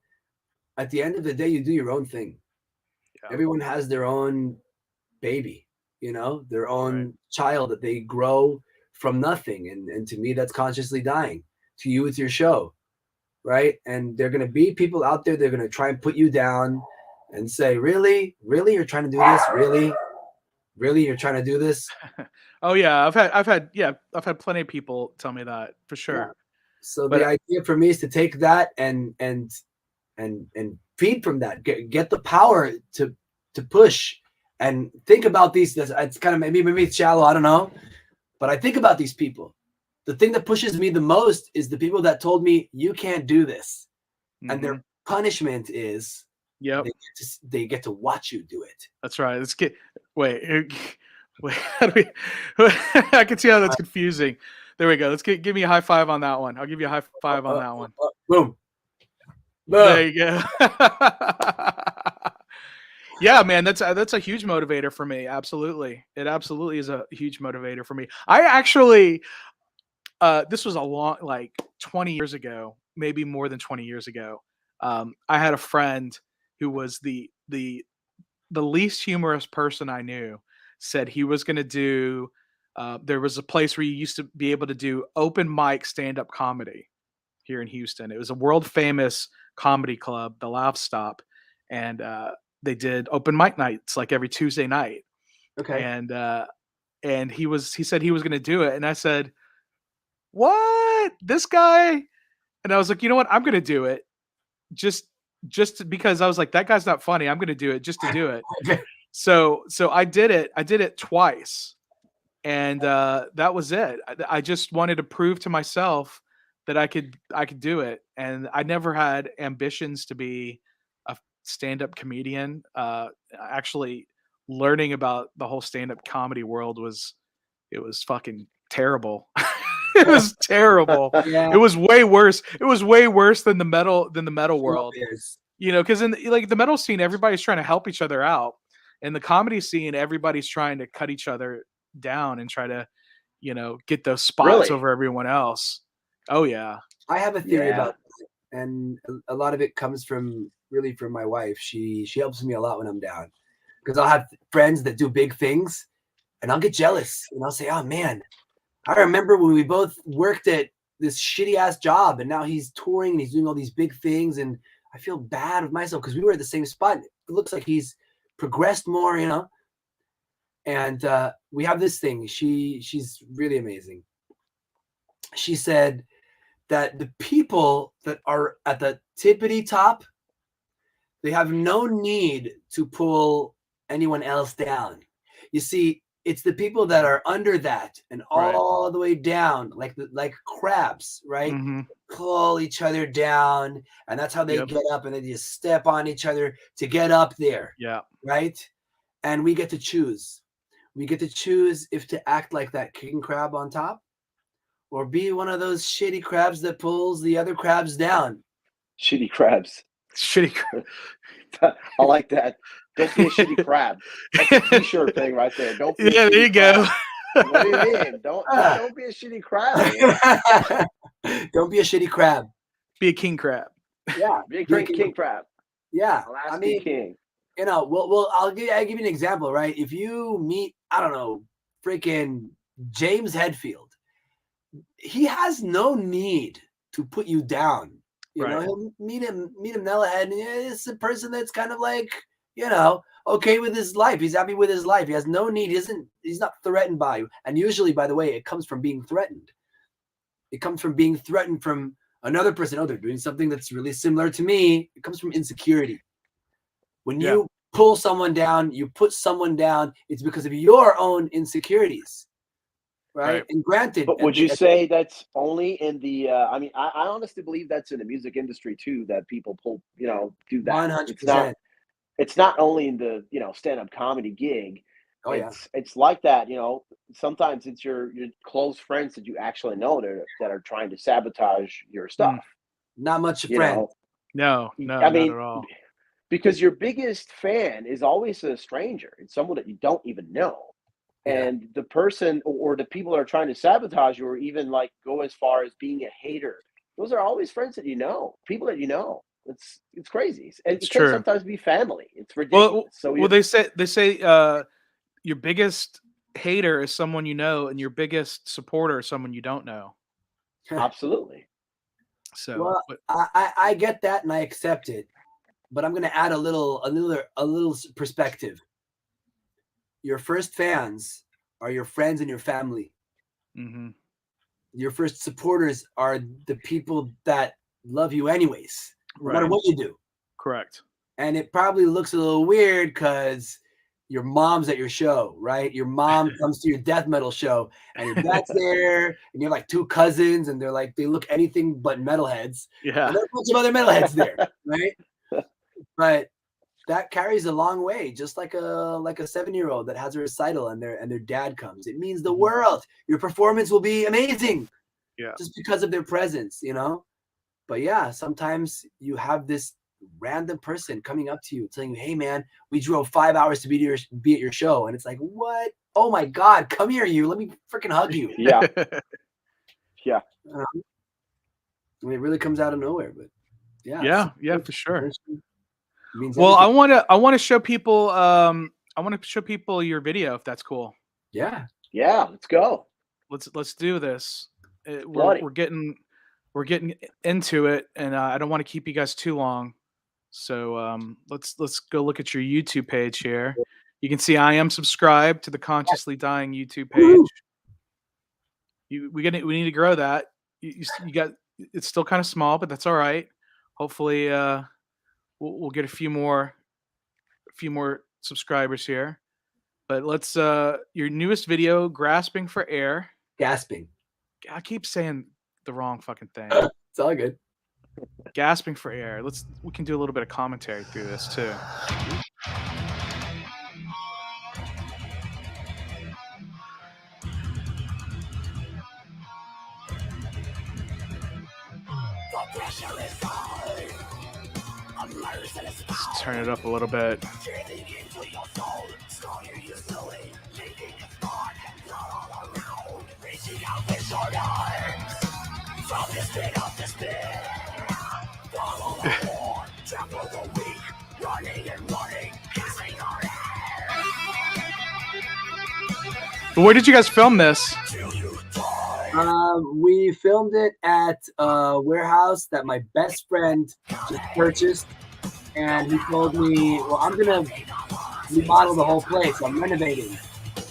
at the end of the day, you do your own thing. Yeah. Everyone has their own baby, their own child that they grow from nothing. And to me, that's consciously dying. To you, it's your show, right? And there are going to be people out there, they're going to try and put you down and say, really? Really? You're trying to do this? Really? You're trying to do this? Oh yeah. I've had plenty of people tell me that for sure. Yeah. So the idea for me is to take that and feed from that, get the power to push and think about these. It's kind of maybe it's shallow. I don't know, but I think about these people. The thing that pushes me the most is the people that told me you can't do this, and their punishment is they get to watch you do it. That's right. Wait. How do we? I can see how that's confusing. There we go. Let's give me a high five on that one. I'll give you a high five on that one. Boom. There you go. Yeah, man, that's a huge motivator for me. Absolutely. It absolutely is a huge motivator for me. I actually, this was a long, like 20 years ago, maybe more than 20 years ago. I had a friend who was the least humorous person I knew. Said he was going to do. There was a place where you used to be able to do open mic stand up comedy here in Houston. It was a world famous comedy club, the Laugh Stop, and they did open mic nights like every Tuesday night. Okay. And he said he was going to do it, and I said, "What? This guy?" And I was like, "You know what? I'm going to do it just because I was like, that guy's not funny. I'm going to do it just to do it." Okay. So I did it. I did it twice, and that was it. I just wanted to prove to myself that I could do it, and I never had ambitions to be a stand-up comedian. Actually, learning about the whole stand-up comedy world was fucking terrible. It was terrible. Yeah. It was way worse. It was way worse than the metal world. Is. You know, because in like the metal scene, everybody's trying to help each other out. In the comedy scene, everybody's trying to cut each other down and try to, you know, get those spots over everyone else. Oh yeah. I have a theory about that, and a lot of it comes from my wife. She helps me a lot when I'm down, because I'll have friends that do big things, and I'll get jealous, and I'll say, "Oh man, I remember when we both worked at this shitty ass job, and now he's touring and he's doing all these big things, and I feel bad with myself because we were at the same spot. It looks like he's progressed more, you know." And we have this thing. She's really amazing. She said that the people that are at the tippity top, they have no need to pull anyone else down. You see, it's the people that are under that and all the way down, like crabs, right? Mm-hmm. Pull each other down, and that's how they get up, and they just step on each other to get up there. Yeah. Right? And we get to choose. We get to choose if to act like that king crab on top, or be one of those shitty crabs that pulls the other crabs down. Shitty crabs. Shitty crab. I like that. Don't be a shitty crab. That's a t-shirt thing right there. Don't be there you go. What do you mean? Don't be a shitty crab. Don't be a shitty crab. Be a king crab. Yeah. Be a great king crab. Yeah. I mean, king. You know, well, I'll give you an example, right? If you meet, I don't know, freaking James Hetfield, he has no need to put you down. You know, he'll meet him Nella, and it's a person that's kind of like, you know, okay with his life. He's happy with his life. He has no need. He's not threatened by you. And usually, by the way, it comes from being threatened. It comes from being threatened from another person. Oh, they're doing something that's really similar to me. It comes from insecurity. When you pull someone down, you put someone down, it's because of your own insecurities. Right. And granted, but would you say that's only in the I mean, I honestly believe that's in the music industry too, that people pull, you know, do that. 100%. It's not only in the, you know, stand-up comedy gig. Oh, it's like that, you know. Sometimes it's your close friends that you actually know that are trying to sabotage your stuff. Not much a friend. No, I mean, not at all. Because your biggest fan is always a stranger. It's someone that you don't even know. And the person or the people that are trying to sabotage you, or even like go as far as being a hater, those are always friends that you know, people that you know. It's crazy, and it can sometimes be family. It's ridiculous. They say your biggest hater is someone you know, and your biggest supporter is someone you don't know. Absolutely. So I get that and I accept it, but I'm going to add a little perspective. Your first fans are your friends and your family. Mm-hmm. Your first supporters are the people that love you anyways, no matter what you do. Correct. And it probably looks a little weird because your mom's at your show, right? Your mom comes to your death metal show, and your dad's there, and you have like two cousins, and they look anything but metalheads. Yeah. And there's a bunch of other metalheads there, right? But that carries a long way, just like a 7-year-old that has a recital and their dad comes. It means the world. Your performance will be amazing. Yeah. Just because of their presence, you know? But yeah, sometimes you have this random person coming up to you telling you, "Hey man, we drove 5 hours to be at your show." And it's like, what? Oh my God, come here, you. Let me freaking hug you. Yeah. Yeah. I mean, it really comes out of nowhere, but Yeah, for sure. Well, I want to show people your video if that's cool. Yeah, let's go. Let's do this. We're getting into it, and I don't want to keep you guys too long. So let's go look at your YouTube page here. You can see I am subscribed to the Consciously Dying YouTube page. We need to grow that. You got, it's still kind of small, but that's all right. Hopefully we'll get a few more subscribers here. But let's your newest video, Grasping for Air. Gasping. I keep saying the wrong fucking thing. It's all good. Gasping for air. We can do a little bit of commentary through this too. Let's turn it up a little bit. Where did you guys film this? We filmed it at a warehouse that my best friend just purchased, and he told me, well, I'm gonna remodel the whole place. I'm renovating.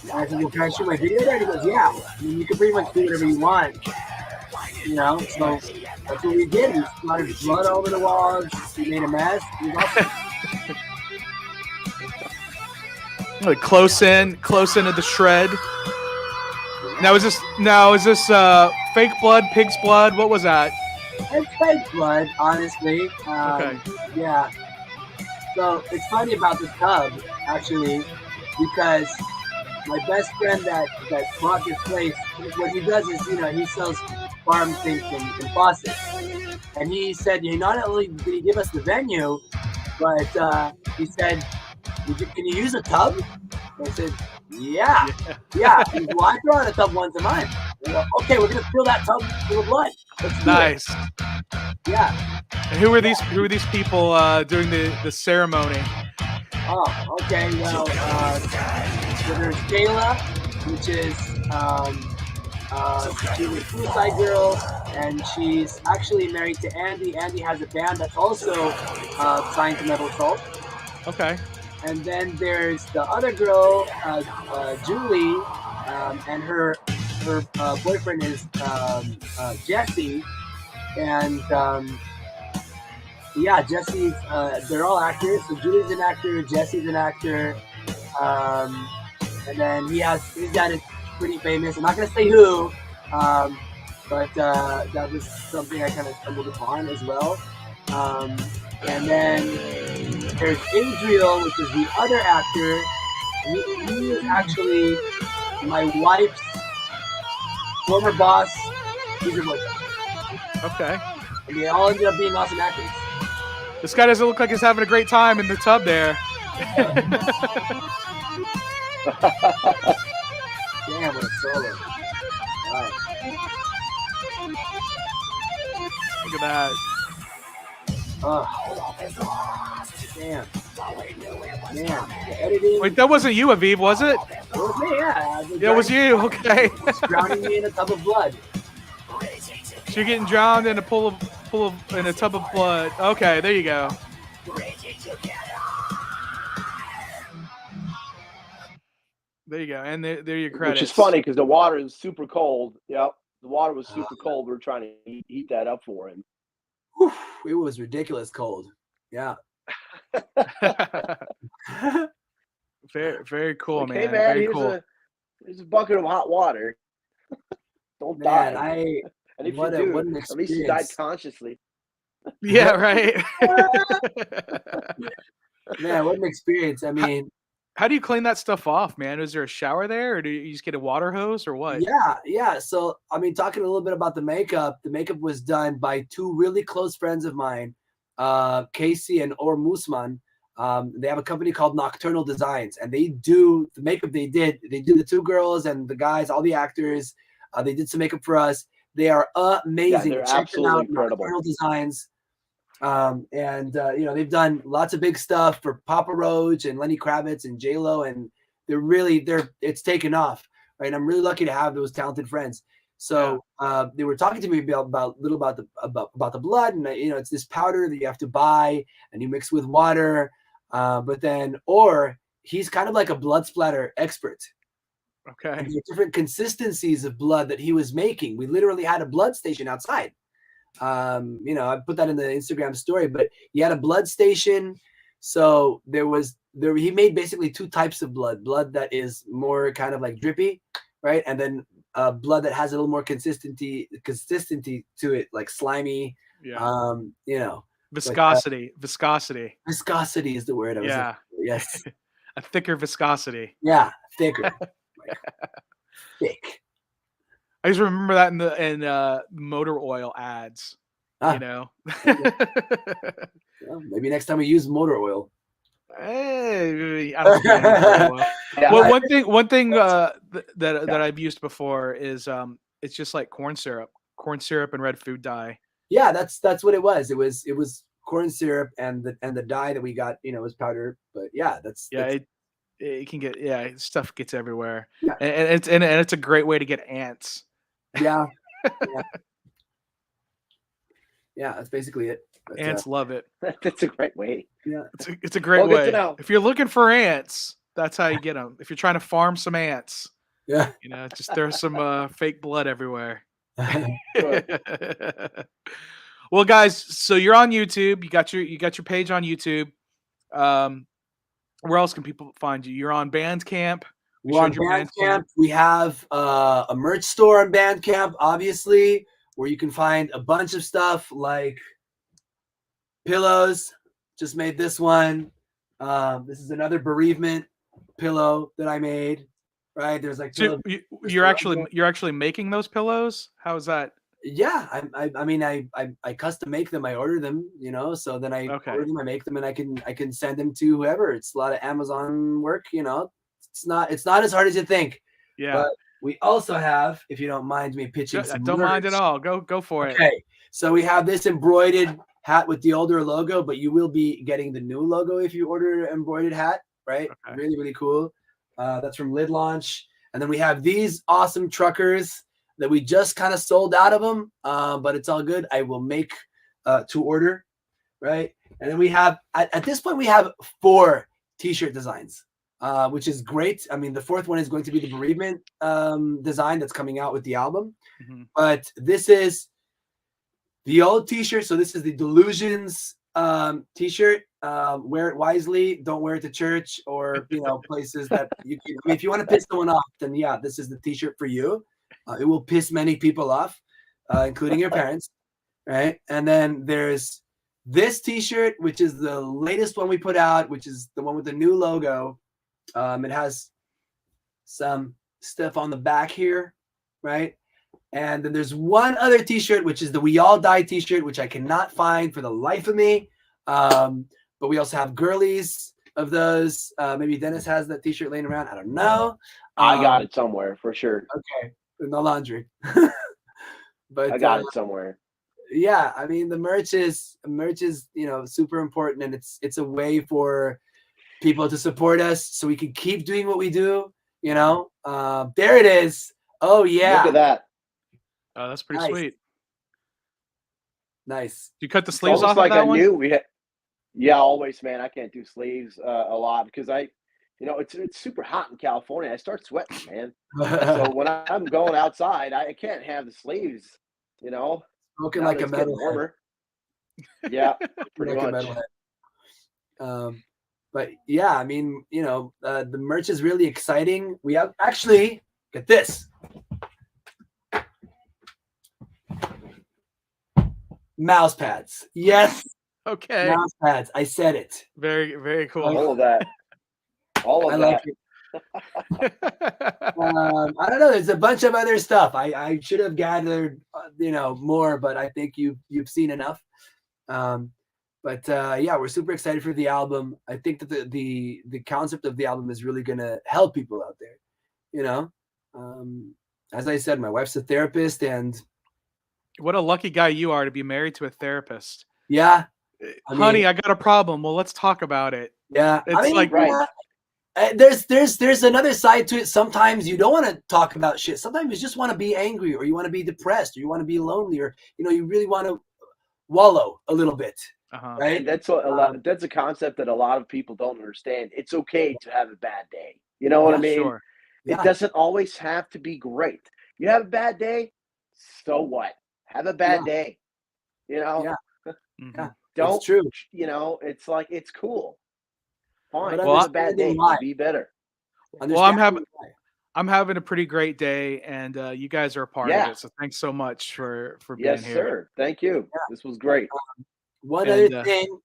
And I said, well, can I shoot my video there? And he goes, yeah. I mean, you can pretty much do whatever you want. You know, so that's what we did. We splattered blood all over the walls. We made a mess. It was awesome. Like close into the shred. Now is this fake blood, pig's blood? What was that? It's fake blood, honestly. Okay. Yeah. So it's funny about this tub, actually, because my best friend that bought this place, what he does is, you know, he sells farm sinks and faucets. And he said, not only did he give us the venue, but he said, can you use a tub? And I said, yeah. He said, well, I throw out a tub once a month. Go, okay, we're gonna fill that tub full of blood. Nice. Yeah. And who are these people doing the ceremony? Oh, okay. Well, so there's Kayla, which is she's a suicide girl, and she's actually married to Andy. Andy has a band that's also signed to Metal Assault. Okay. And then there's the other girl, Julie, and her boyfriend is Jesse. And Jesse's, they're all actors. So Julie's an actor, Jesse's an actor. And then his dad is pretty famous. I'm not going to say who, but that was something I kind of stumbled upon as well. And then there's Adriel, which is the other actor. He is actually my wife's former boss. He's her boyfriend. Okay. And they all ended up being awesome actors. This guy doesn't look like he's having a great time in the tub there. Damn, what a solo. Wow. Look at that. Oh. Damn. Man. The editing. Wait, that wasn't you, Aviv, was it? It was me, yeah. Yeah, it was you. Okay. Drowning me in a tub of blood. So you're getting drowned in a in a tub of blood. Okay, there you go. There you go, and there are your credits. Which is funny because the water is super cold. Yep, the water was super cold. We were trying to heat that up for him. Whew, it was ridiculous cold. Yeah. Very, very cool, like, man. Hey, man, very cool. Here's a bucket of hot water. Don't die. And if you do, at least you died consciously. Yeah, right. Man, what an experience. I mean, how do you clean that stuff off, man? Is there a shower there, or do you just get a water hose, or what? Yeah. So, I mean, talking a little bit about the makeup was done by two really close friends of mine, Casey and Or Musman. They have a company called Nocturnal Designs, and they do the makeup. They do the two girls and the guys, all the actors. They did some makeup for us. They are amazing. Yeah, they're Check them absolutely out, incredible. Nocturnal Designs. They've done lots of big stuff for Papa Roach and Lenny Kravitz and J-Lo, and it's taken off, right? I'm really lucky to have those talented friends. So they were talking to me about the blood, and it's this powder that you have to buy and you mix with water, or he's kind of like a blood splatter expert. Okay. And the different consistencies of blood that he was making. We literally had a blood station outside. I put that in the Instagram story, but he had a blood station. So he made basically two types of blood that is more kind of like drippy, right? And then blood that has a little more consistency to it, like slimy. Yeah. Viscosity. Viscosity. Viscosity is the word. Yes. A thicker viscosity. Yeah, thicker. Thick. I just remember that in motor oil ads. Well, maybe next time we use motor oil. Hey, I don't think well, one thing that I've used before is it's just like corn syrup and red food dye. Yeah, that's what it was. It was corn syrup and the dye that we got, was powder. But yeah, it can get stuff gets everywhere. Yeah. And it's a great way to get ants. Yeah. Yeah, that's basically it. But, ants love it. That's a great way. Yeah, it's a great way. If you're looking for ants, that's how you get them. If you're trying to farm some ants, just there's some fake blood everywhere. Well, guys, so you're on YouTube. You got your page on YouTube. Where else can people find you? You're on Bandcamp. We're on Bandcamp. We have a merch store on Bandcamp, obviously, where you can find a bunch of stuff like pillows. Just made this one. This is another bereavement pillow that I made. Right? There's like you're actually making those pillows? How is that? Yeah, I custom make them. I order them, so then I order them, I make them, and I can send them to whoever. It's a lot of Amazon work, It's not as hard as you think. Yeah. But we also have, if you don't mind me pitching some don't merch. mind at all. Go for it. Okay. So we have this embroidered hat with the older logo, but you will be getting the new logo if you order an embroidered hat, right? Okay. Really, really cool. That's from Lid Launch. And then we have these awesome truckers that we just kind of sold out of them, but it's all good. I will make to order, right? And then we have, at this point, we have 4 t-shirt designs, which is great. I mean, the 4th one is going to be the bereavement design that's coming out with the album. Mm-hmm. But this is the old t-shirt. So this is the Delusions t-shirt. Wear it wisely. Don't wear it to church or, places that you can. I mean, if you want to piss someone off, then yeah, this is the t-shirt for you. It will piss many people off, including your parents, right? And then there's this t-shirt, which is the latest one we put out, which is the one with the new logo. It has some stuff on the back here, right? And then there's one other t-shirt, which is the We All Die t-shirt, which I cannot find for the life of me. But we also have girlies of those. Maybe Dennis has that t-shirt laying around. I don't know. I got it somewhere for sure. Okay. In the laundry. But I got it somewhere. Yeah, I mean the merch is super important, and it's a way for people to support us so we can keep doing what we do. There it is. Oh yeah, look at that. Oh, that's pretty sweet. Nice. You cut the sleeves off like of that I one? knew we had. Yeah, always, man. I can't do sleeves a lot because it's super hot in California. I start sweating, man. So when I'm going outside, I can't have the sleeves, Smoking like a metalhead. Yeah, pretty much. But yeah, I mean, the merch is really exciting. We have actually get this. Mouse pads. Yes. Okay. Mouse pads. I said it. Very, very cool. All of that. I like it. I don't know. There's a bunch of other stuff. I should have gathered, more, but I think you've seen enough. But we're super excited for the album. I think that the concept of the album is really gonna help people out there. As I said, my wife's a therapist, and what a lucky guy you are to be married to a therapist. Yeah. honey, I got a problem. Well, let's talk about it. Yeah, It's like, right. There's another side to it. Sometimes you don't want to talk about shit. Sometimes you just want to be angry, or you want to be depressed, or you want to be lonely, or you really want to wallow a little bit, right? And that's what that's a concept that a lot of people don't understand. It's okay to have a bad day. You know what I mean? sure. It doesn't always have to be great. You have a bad day, so what? Have a bad day. You know? Yeah, Don't, it's true. it's like, it's cool. Fine. But Have a bad day. why. Be better. Well, I'm having a pretty great day, and you guys are a part of it. So thanks so much for being Yes, here. sir. Thank you. Yeah. This was great. One other thing,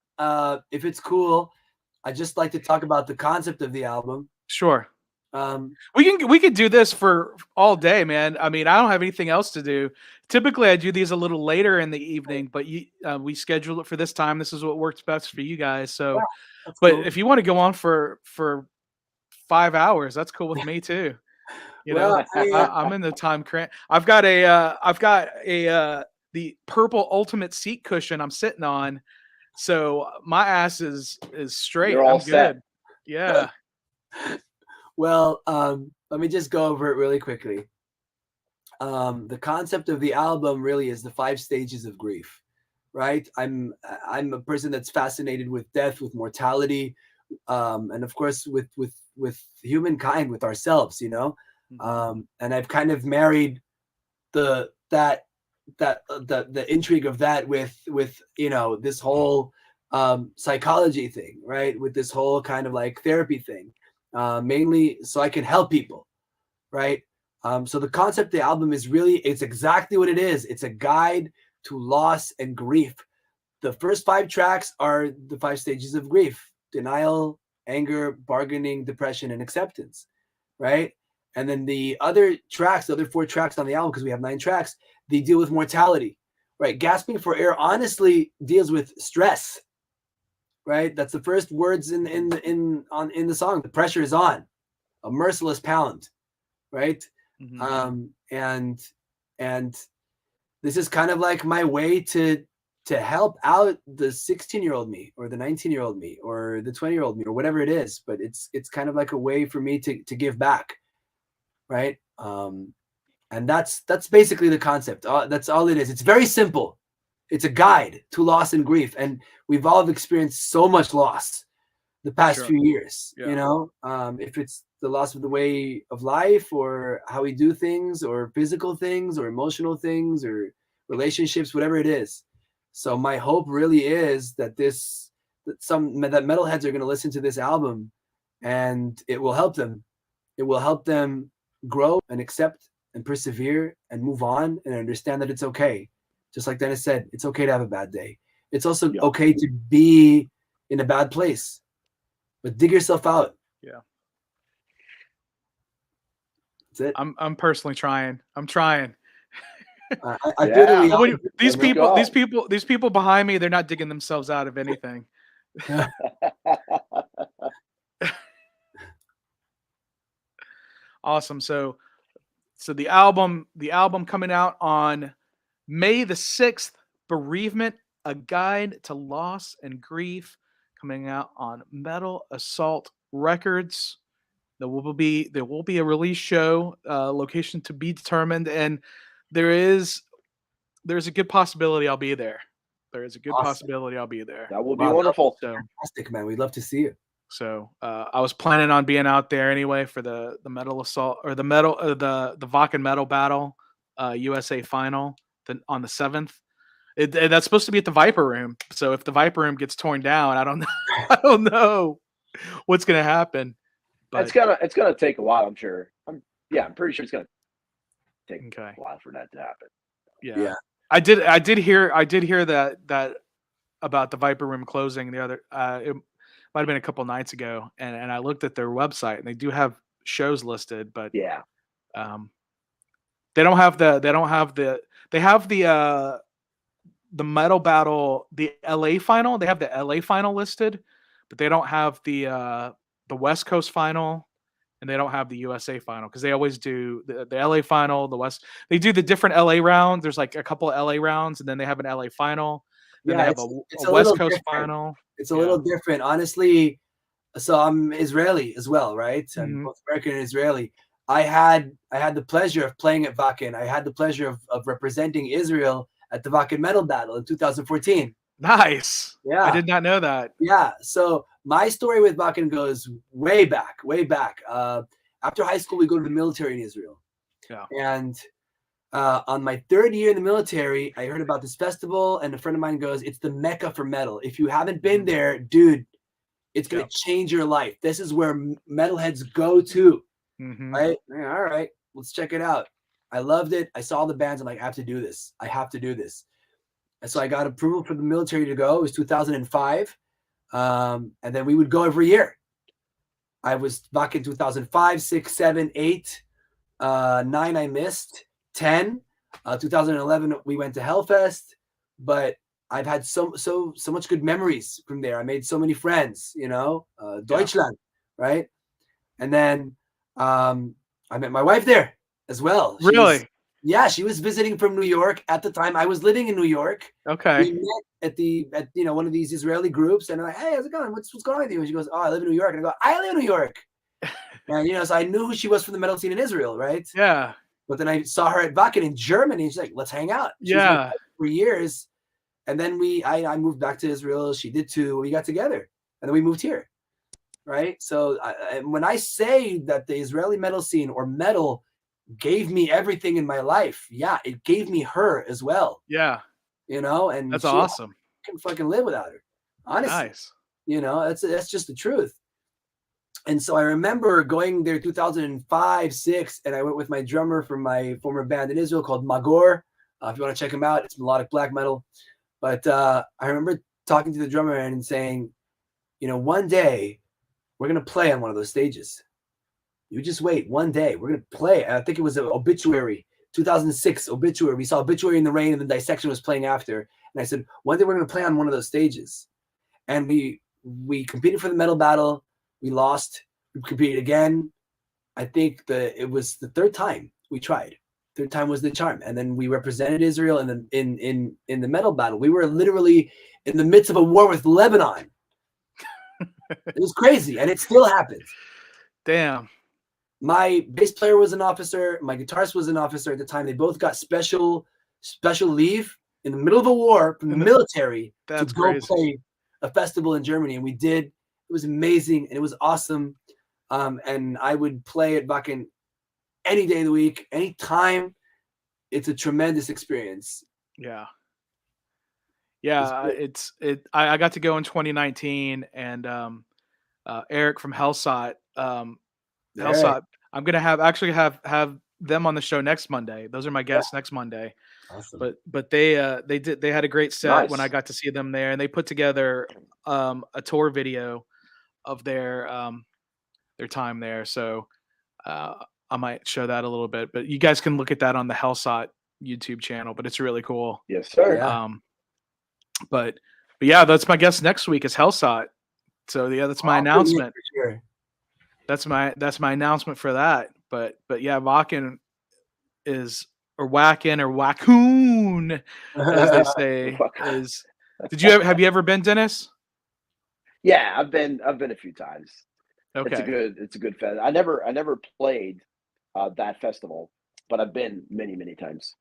if it's cool, I'd just like to talk about the concept of the album. Sure. We could do this for all day, man. I mean, I don't have anything else to do. Typically, I do these a little later in the evening, but we scheduled it for this time. This is what works best for you guys. So, but cool. If you want to go on for 5 hours, that's cool with me too. I'm in the time cramp. I've got the purple ultimate seat cushion I'm sitting on, so my ass is straight. You're all I'm set. good. Yeah. Well, let me just go over it really quickly. The concept of the album really is the 5 stages of grief, right? I'm a person that's fascinated with death, with mortality, and of course with humankind, with ourselves, and I've kind of married the intrigue of that with this whole psychology thing, right? With this whole kind of like therapy thing. Mainly so I can help people, right? So the concept of the album is it's exactly what it is. It's a guide to loss and grief. The first 5 tracks are the 5 stages of grief: denial, anger, bargaining, depression, and acceptance, right? And then the other 4 tracks on the album, because we have 9 tracks, they deal with mortality, right? Gasping for air honestly deals with stress. Right, that's the first words in the song. The pressure is on, a merciless pound, right? And this is kind of like my way to help out the 16-year-old me, or the 19-year-old me, or the 20-year-old me, or whatever it is. But it's kind of like a way for me to give back, right? And that's basically the concept. That's all it is. It's very simple. It's a guide to loss and grief, and we've all experienced so much loss the past few years. If it's the loss of the way of life, or how we do things, or physical things, or emotional things, or relationships, whatever it is. So my hope really is that that metalheads are going to listen to this album, and it will help them. It will help them grow and accept and persevere and move on and understand that it's okay. Just like Dennis said, it's okay to have a bad day. It's also okay to be in a bad place, but dig yourself out. Yeah. That's it. I'm personally trying. I'm trying. I feel that these people behind me, they're not digging themselves out of anything. Awesome. So the album coming out on May the 6th, Bereavement, A Guide to Loss and Grief, coming out on Metal Assault Records. There will be a release show, location to be determined, and there's a good possibility I'll be there. There is a good possibility I'll be there. That will be wonderful. So, fantastic, man. We'd love to see you. So I was planning on being out there anyway for the Metal Assault, or the Vakken Metal Battle USA final on the 7th. That's supposed to be at the Viper Room. So if the Viper Room gets torn down, I don't know what's gonna happen. But it's gonna take a while, I'm sure. I'm pretty sure it's gonna take a while for that to happen. Yeah. I did hear that about the Viper Room closing the other. It might have been a couple nights ago, and I looked at their website, and they do have shows listed, but they don't have they have the Metal Battle, the LA final. They have the LA final listed, but they don't have the West Coast final and they don't have the USA final because they always do the LA final, the West. They do the different LA rounds. There's like a couple of LA rounds, and then they have an LA final. Then they have it's a West Coast final. It's a little different, honestly. So I'm Israeli as well, right? I'm both American and Israeli. I had the pleasure of playing at Wacken. I had the pleasure of representing Israel at the Wacken Medal Battle in 2014. Nice. Yeah. I did not know that. Yeah. So my story with Wacken goes way back, way back. After high school, we go to the military in Israel. Yeah. And on my third year in the military, I heard about this festival, and a friend of mine goes, "It's the Mecca for metal. If you haven't been there, dude, it's going to change your life. This is where metalheads go to." Right? Yeah, all right, let's check it out. I loved it. I saw the bands. I'm like, I have to do this. I have to do this. And so I got approval for the military to go. It was 2005. And then we would go every year. I was back in 2005, 6, 7, 8, 9 I missed, 10. 2011 we went to Hellfest, but I've had so much good memories from there. I made so many friends, Deutschland, right? And then I met my wife there as well. Really? She was visiting from New York at the time. I was living in New York. Okay. We met at one of these Israeli groups, and I'm like, "Hey, how's it going? What's going on with you?" And she goes, "Oh, I live in New York." And I go, "I live in New York." And so I knew who she was from the metal scene in Israel, right? Yeah. But then I saw her at Wacken in Germany. And she's like, "Let's hang out." She was with us for years, and then I moved back to Israel. She did too. We got together, and then we moved here. Right. So when I say that the Israeli metal scene or metal gave me everything in my life, it gave me her as well. Yeah. And that's awesome. I can fucking live without her. Honestly. Nice. That's just the truth. And so I remember going there 2005, 6, and I went with my drummer from my former band in Israel called Magor. If you want to check him out, it's melodic black metal. But I remember talking to the drummer and saying, one day, we're going to play on one of those stages. You just wait. One day we're going to play. I think it was an Obituary, 2006 Obituary. We saw Obituary in the Rain, and the Dissection was playing after. And I said, one day we're going to play on one of those stages. And we competed for the medal battle. We lost. We competed again. I think it was the third time we tried. Third time was the charm. And then we represented Israel in the medal battle. We were literally in the midst of a war with Lebanon. It was crazy, and it still happens. Damn. My bass player was an officer. My guitarist was an officer at the time. They both got special leave in the middle of a war from the military to go play a festival in Germany, and we did. It was amazing, and it was awesome. And I would play at Wacken any day of the week, any time. It's a tremendous experience. Yeah. Yeah, I got to go in 2019, and Eric from Hellsot, Hellsot, I'm gonna have them on the show next Monday. Those are my guests next Monday. Awesome. But they had a great set when I got to see them there, and they put together a tour video of their time there. So I might show that a little bit, but you guys can look at that on the Hellsot YouTube channel. But it's really cool. Yes, sir. Yeah. But yeah, that's my guest next week is Hellsot. So that's my announcement. Sure. That's my announcement for that. But yeah, Wacken or Wackoon, as they say, is. Have you ever been, Dennis? Yeah, I've been a few times. Okay. It's a good fest. I never played that festival, but I've been many times.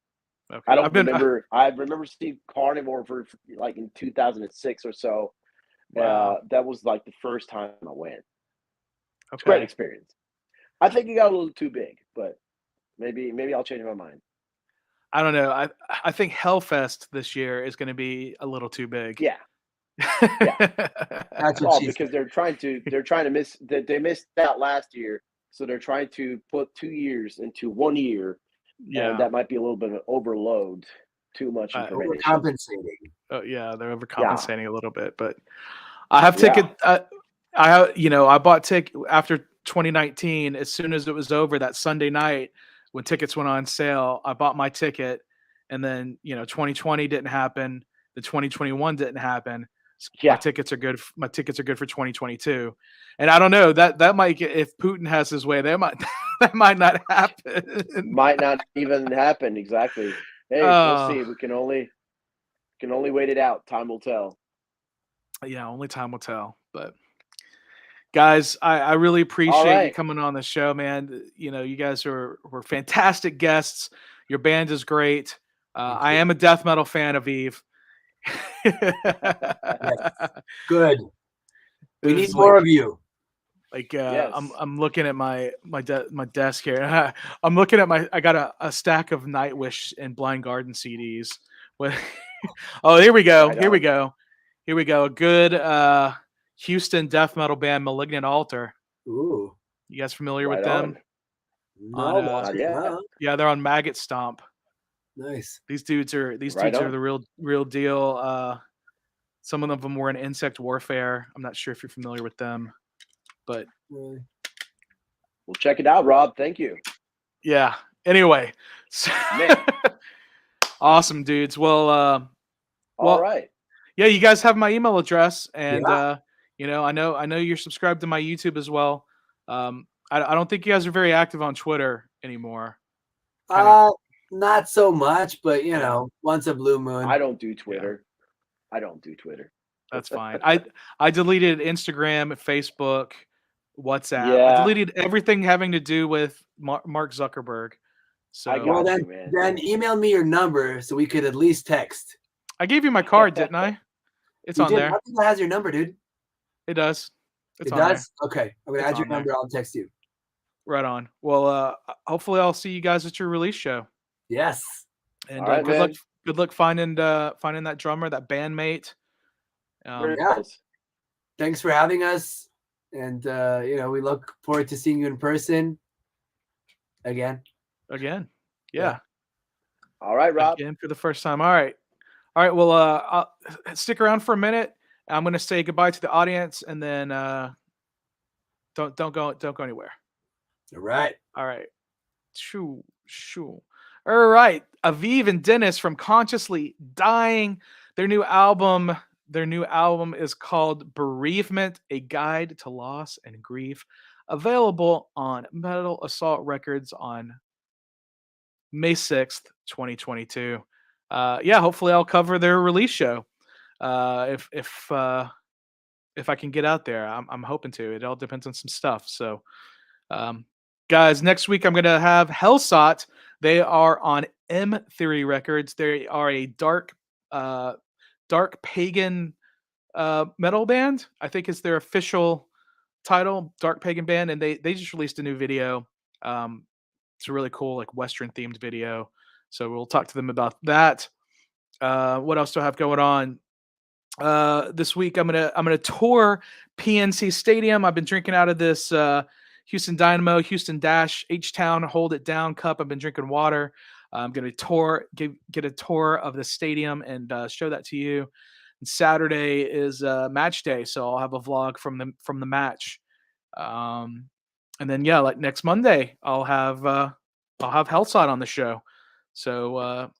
Okay. I remember seeing Carnivore for like in 2006 or so. That was like the first time I went. It's a great experience. I think it got a little too big, but maybe I'll change my mind. I don't know. I think Hellfest this year is going to be a little too big. Yeah. That's what because they're trying to miss that they missed out last year, so they're trying to put 2 years into 1 year. Yeah, and that might be a little bit of an overload. Too much information. Overcompensating. Oh yeah, they're overcompensating a little bit, but I have ticket. I bought ticket after 2019. As soon as it was over that Sunday night when tickets went on sale, I bought my ticket, and then 2020 didn't happen. The 2021 didn't happen. Yeah. My tickets are good. My tickets are good for 2022, and I don't know that might get, if Putin has his way, that might not happen. Might not even happen. Exactly. Hey, we'll see. We can only wait it out. Time will tell. Yeah, only time will tell. But guys, I really appreciate you coming on the show, man. You know, you guys were fantastic guests. Your band is great. I am a death metal fan of Eve. Yes. Good. We need Like, more of you. Like Yes. I'm looking at my desk here. I'm looking at I got a stack of Nightwish and Blind Garden CDs. Oh, here we go. Right Here we on. go. Here we go. A good Houston death metal band, Malignant Altar. Ooh. You guys familiar with Right them? No, Not yet. Yeah, they're on Maggot Stomp. Nice. These dudes are the real deal. Some of them were in Insect Warfare. I'm not sure if you're familiar with them, but we'll check it out, Rob. Thank you. Yeah. Anyway, awesome, dudes. Well, all right. Yeah, you guys have my email address, and you know, I know you're subscribed to my YouTube as well. I don't think you guys are very active on Twitter anymore. Not so much, but you know, once a blue moon. I don't do Twitter. Yeah. I don't do Twitter. That's fine. I deleted Instagram, Facebook, WhatsApp. Yeah. I deleted everything having to do with Mark Zuckerberg. So then email me your number so we could at least text. I gave you my card, didn't I? It's on there. I think that has your number, dude. It does. It does? Okay. I'm going to add your number. I'll text you. Right on. Well, hopefully I'll see you guys at your release show. Yes. And good luck finding that drummer, that bandmate. Thanks for having us. And, you know, we look forward to seeing you in person again. Yeah. All right, Rob. Again for the first time. All right. Well, I'll stick around for a minute. I'm going to say goodbye to the audience, and then don't go anywhere. All right. Shoo. All right. Aviv and Dennis from Consciously Dying. Their new album is called Bereavement: A Guide to Loss and Grief. Available on Metal Assault Records on May 6th, 2022. Hopefully I'll cover their release show. If I can get out there, I'm hoping to. It all depends on some stuff. So, guys, next week I'm gonna have Hellsot. They are on M Theory Records. They are a dark pagan metal band. I think is their official title, Dark Pagan Band, and they just released a new video. It's a really cool, like, Western themed video. So we'll talk to them about that. What else do I have going on? This week I'm gonna tour PNC Stadium. I've been drinking out of this Houston Dynamo, Houston Dash, H-Town, Hold It Down cup. I've been drinking water. I'm gonna get a tour of the stadium and show that to you. And Saturday is match day, so I'll have a vlog from the match. And then like next Monday, I'll have Hellside on the show. So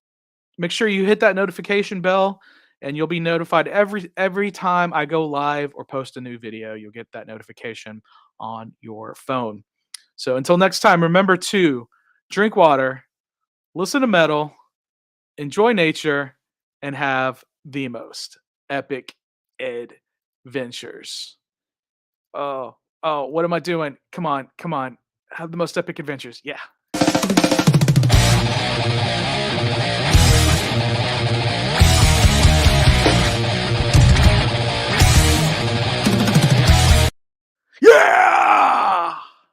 make sure you hit that notification bell, and you'll be notified every time I go live or post a new video. You'll get that notification on your phone. So until next time, remember to drink water, listen to metal, enjoy nature, and have the most epic adventures. Oh, what am I doing? Come on. Have the most epic adventures. Yeah.